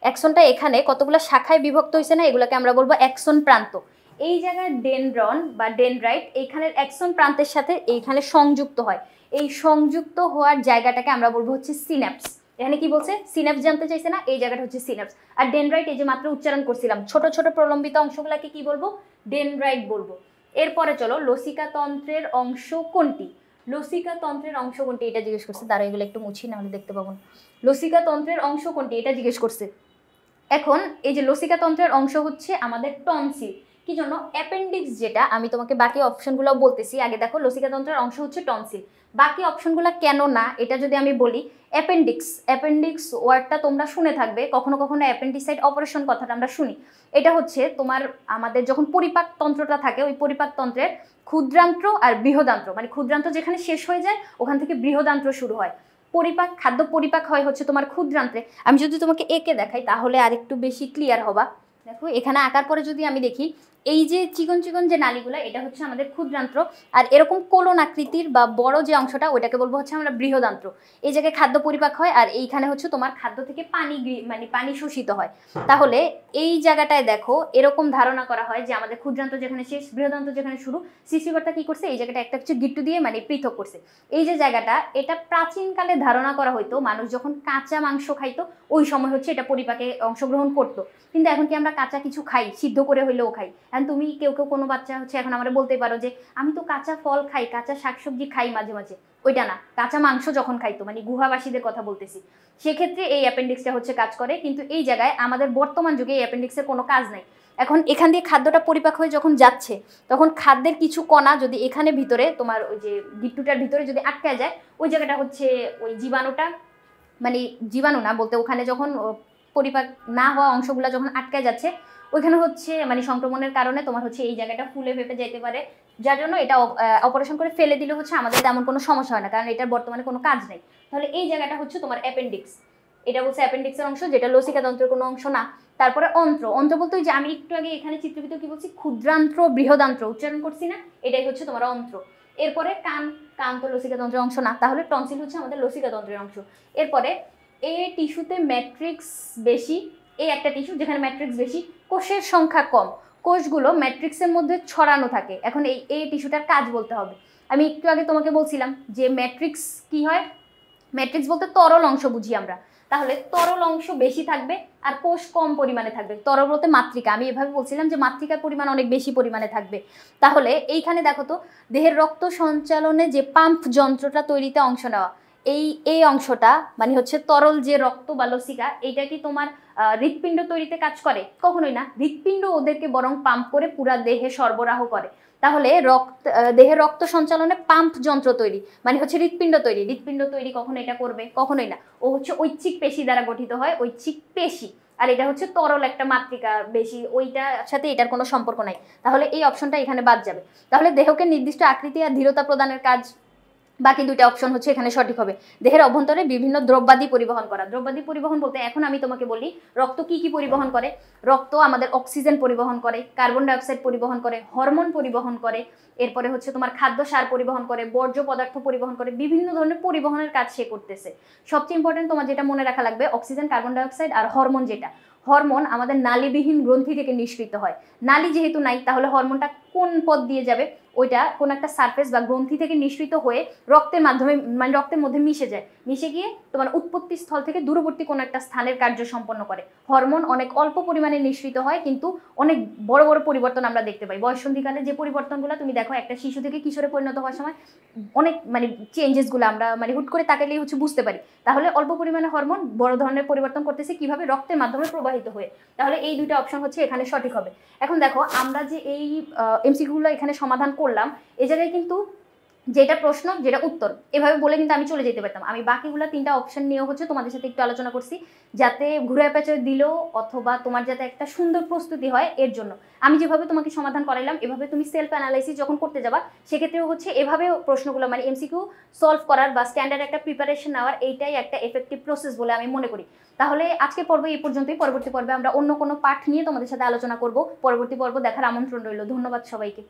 অ্যাক্সনটা এখানে কতগুলো শাখায় বিভক্ত হয়েছে না, এগুলোকে আমরা বলবো অ্যাক্সন প্রান্ত। এই জায়গায় ডেনড্রন বা ডেনড্রাইট এইখানের অ্যাক্সন প্রান্তের সাথে এইখানে সংযুক্ত হয়। এই সংযুক্ত হওয়ার জায়গাটাকে আমরা বলবো হচ্ছে সিন্যাপস। এখানে কি বলছে, সিনাপস জানতে চাইছে না, এই জায়গাটা হচ্ছে সিনাপস। আর ডেনড্রাইট, এই যে মাত্র উচ্চারণ করছিলাম, ছোট ছোট প্রলম্বিত অংশগুলোকে কি বলবো, ডেনড্রাইট বলবো। এরপরে চলো, লসিকা তন্ত্রের অংশ কোনটি? লসিকা তন্ত্রের অংশ কোনটি এটা জিজ্ঞেস করছে। তারা এগুলো একটু মুছি, নাহলে দেখতে পাবো না। লসিকা তন্ত্রের অংশ কোনটি এটা জিজ্ঞেস করছে। এখন এই যে লসিকা তন্ত্রের অংশ হচ্ছে আমাদের টনসিল। কি জন্য? অ্যাপেন্ডিক্স, যেটা আমি তোমাকে বাকি অপশনগুলো বলতেছি। আগে দেখো, লসিকা তন্ত্রের অংশ হচ্ছে টনসিল। বাকি অপশনগুলো কেন না এটা যদি আমি বলি, অ্যাপেন্ডিক্স, অ্যাপেন্ডিক্স ওয়ার্ডটা তোমরা শুনে থাকবে, কখনো কখনো অ্যাপেন্ডিসাইড অপারেশন কথাটা আমরা শুনি। এটা হচ্ছে তোমার আমাদের যখন পরিপাক তন্ত্রটা থাকে, ওই পরিপাক তন্ত্রের ক্ষুদ্রান্ত্র আর বৃহদান্ত্র, মানে ক্ষুদ্রান্ত্র যেখানে শেষ হয়ে যায় ওখান থেকে বৃহদান্ত্র শুরু হয়। পরিপাক, খাদ্য পরিপাক হয় হচ্ছে তোমার ক্ষুদ্রান্ত্রে। আমি যদি তোমাকে এঁকে দেখাই তাহলে আর একটু বেশি ক্লিয়ার হবা। দেখো এখানে আঁকার পরে যদি আমি দেখি, এই যে চিকন চিকন যে নালীগুলো, এটা হচ্ছে আমাদের ক্ষুদ্রান্ত্র। আর এরকম কোলন আকৃতির বা বড় যে অংশটা, ওইটাকে বলবো হচ্ছে আমরা বৃহদান্ত্র। এই জায়গায় খাদ্য পরিপাক হয়, আর এইখানে হচ্ছে তোমার খাদ্য থেকে পানি মানে পানি শোষিত হয়। তাহলে এই জায়গাটায় দেখো, এরকম ধারণা করা হয় যে আমাদের ক্ষুদ্রান্ত্র যেখানে শেষ, বৃহদান্ত্র যেখানে শুরু, সৃষ্টিকর্তা কি করছে, এই জায়গাটা একটা হচ্ছে গিট্টু দিয়ে মানে পৃথক করছে। এই যে জায়গাটা, এটা প্রাচীনকালে ধারণা করা হইতো মানুষ যখন কাঁচা মাংস খাইতো ওই সময় হচ্ছে এটা পরিপাকে অংশগ্রহণ করতো। কিন্তু এখন কি আমরা কাঁচা কিছু খাই? সিদ্ধ করে হইলেও খাই। এখন তুমি কেউ কেউ কোনো বাচ্চা হচ্ছে এখন আমরা বলতে পারো যে আমি তো কাঁচা ফল খাই, কাঁচা শাকসবজি খাই মাঝে মাঝে। ওইটা না, কাঁচা মাংস যখন খাইতো, মানে গুহাবাসীদের কথা বলতেছি, সেক্ষেত্রে এই অ্যাপেন্ডিক্সটা হচ্ছে কাজ করে। কিন্তু এই জায়গায় আমাদের বর্তমান যুগে এই অ্যাপেন্ডিক্সের কোনো কাজ নাই। এখন এখান দিয়ে খাদ্যটা পরিপাক হয়ে যখন যাচ্ছে, তখন খাদ্যের কিছু কণা যদি এখানে ভিতরে তোমার ওই যে গিট্টুটার ভিতরে যদি আটকে যায়, ওই জায়গাটা হচ্ছে ওই জীবাণুটা, মানে জীবাণু না বলতে, ওখানে যখন পরিপাক না হওয়া অংশগুলো যখন আটকে যাচ্ছে, ওইখানে হচ্ছে মানে সংক্রমণের কারণে তোমার হচ্ছে এই জায়গাটা ফুলে ফেপে যেতে পারে। যার জন্য এটা অপারেশন করে ফেলে দিলে হচ্ছে আমাদের তেমন কোনো সমস্যা হয় না, কারণ এটার বর্তমানে কোনো কাজ নেই। তাহলে এই জায়গাটা হচ্ছে তোমার অ্যাপেন্ডিক্স। এটা বলছে অ্যাপেন্ডিক্সের অংশ, যেটা লসিকা তন্ত্রের কোনো অংশ না। তারপরে অন্ত্র। অন্ত্র বলতে ওই যে আমি একটু আগে এখানে চিত্রবিত কি বলছি, ক্ষুদ্রান্ত্র বৃহদান্ত্র উচ্চারণ করছি না, এটাই হচ্ছে তোমার অন্ত্র। এরপরে কান। কান তো লসিকা তন্ত্রের অংশ না, তাহলে টনসিল হচ্ছে আমাদের লসিকা তন্ত্রের অংশ। এরপরে এ টিস্যুতে ম্যাট্রিক্স বেশি। এই একটা টিস্যু যেখানে ম্যাট্রিক্স বেশি, কোষের সংখ্যা কম, কোষগুলো ম্যাট্রিক্সের মধ্যে ছড়ানো থাকে। এখন এই টিস্যুটার কাজ বলতে হবে। আমি একটু আগে তোমাকে বলছিলাম যে ম্যাট্রিক্স কি হয়, ম্যাট্রিক্স বলতে তরল অংশ বুঝি আমরা। তাহলে তরল অংশ বেশি থাকবে আর কোষ কম পরিমাণে থাকবে। তরল বলতে মাতৃকা, আমি এভাবে বলছিলাম যে মাতৃকার পরিমাণ অনেক বেশি পরিমাণে থাকবে। তাহলে এইখানে দেখো তো, দেহের রক্ত সঞ্চালনে যে পাম্প যন্ত্রটা তৈরিতে অংশ নেওয়া, এই অংশটা মানে হচ্ছে তরল যে রক্ত বা লসিকা, এইটা কি তোমার হৃৎপিণ্ড তৈরিতে কাজ করে? কখনোই না। হৃৎপিণ্ড ওদেরকে বরং পাম্প করে পুরা দেহে সরবরাহ করে। তাহলে দেহের রক্ত সঞ্চালনে পাম্প যন্ত্র তৈরি মানে হচ্ছে হৃৎপিণ্ড তৈরি। হৃৎপিণ্ড তৈরি কখনো এটা করবে? কখনোই না। ও হচ্ছে ঐচ্ছিক পেশি দ্বারা গঠিত হয়, ঐচ্ছিক পেশি। আর এটা হচ্ছে তরল একটা মাতৃকা বেশি, ওইটার সাথে এটার কোনো সম্পর্ক নাই। তাহলে এই অপশনটা এখানে বাদ যাবে। তাহলে দেহকে নির্দিষ্ট আকৃতি আর দৃঢ়তা প্রদানের কাজ, বাকি দুইটা অপশন হচ্ছে এখানে সঠিক হবে। দেহের অভ্যন্তরে বিভিন্ন দ্রব্যাদি পরিবহন করা। দ্রব্যাদি পরিবহন বলতে এখন আমি তোমাকে বলি, রক্ত কি কি পরিবহন করে। রক্ত আমাদের অক্সিজেন পরিবহন করে, কার্বন ডাইঅক্সাইড পরিবহন করে, হরমোন পরিবহন করে, এরপরে হচ্ছে তোমার খাদ্য সার পরিবহন করে, বর্জ্য পদার্থ পরিবহন করে, বিভিন্ন ধরনের পরিবহনের কাজ সে করতেছে। সবচেয়ে ইম্পর্টেন্ট তোমার যেটা মনে রাখা লাগবে, অক্সিজেন, কার্বন ডাইঅক্সাইড আর হরমোন। যেটা হরমোন আমাদের নালীবিহীন গ্রন্থি থেকে নিঃসৃত হয়। নালী যেহেতু নাই, তাহলে হরমোনটা কোন পথ দিয়ে যাবে? ওইটা কোন একটা সারফেস বা গ্রন্থি থেকে নিঃসৃত হয়ে রক্তের মাধ্যমে মানে রক্তের মধ্যে মিশে যায়, মিশে গিয়ে তোমার উৎপত্তি স্থল থেকে দূরবর্তী কোনো একটা স্থানের কার্য সম্পন্ন করে। হরমোন অনেক অল্প পরিমাণে নিঃসৃত হয়, কিন্তু অনেক বড় বড় পরিবর্তন আমরা দেখতে পাই। বয়ঃসন্ধিকালে যে পরিবর্তনগুলো তুমি দেখো, একটা শিশু থেকে কিশোরে পরিণত হওয়ার সময় অনেক মানে চেঞ্জেসগুলো আমরা মানে হুট করে তাকালেই হচ্ছে বুঝতে পারি। তাহলে অল্প পরিমাণে হরমোন বড় ধরনের পরিবর্তন করতেছে কিভাবে? রক্তের মাধ্যমে প্রবাহিত হয়ে। তাহলে এই দুইটা অপশন হচ্ছে এখানে সঠিক হবে। এখন দেখো, আমরা যে এই এমসিকিউগুলো এখানে সমাধান করলাম, এই জায়গায় কিন্তু যেটা প্রশ্ন যেটা উত্তর এভাবে বলে কিন্তু আমি চলে যেতে পারতাম। আমি বাকিগুলো তিনটা অপশন নিয়েও হচ্ছে তোমাদের সাথে একটু আলোচনা করছি, যাতে ঘুরে পেঁচে দিলেও অথবা তোমার যাতে একটা সুন্দর প্রস্তুতি হয়। এর জন্য আমি যেভাবে তোমাকে সমাধান করাইলাম, এভাবে তুমি সেলফ অ্যানালাইসিস যখন করতে যাবা, সেক্ষেত্রেও হচ্ছে এভাবে প্রশ্নগুলো মানে এমসিকিউ সলভ করার বা স্ট্যান্ডার্ড একটা প্রিপারেশন নেওয়ার, এইটাই একটা এফেক্টিভ প্রসেস বলে আমি মনে করি। তাহলে আজকের পর্ব এই পর্যন্তই। পরবর্তী পর্বে আমরা অন্য কোনো পাঠ নিয়ে তোমাদের সাথে আলোচনা করব। পরবর্তী পর্ব দেখার আমন্ত্রণ রইল। ধন্যবাদ সবাইকে।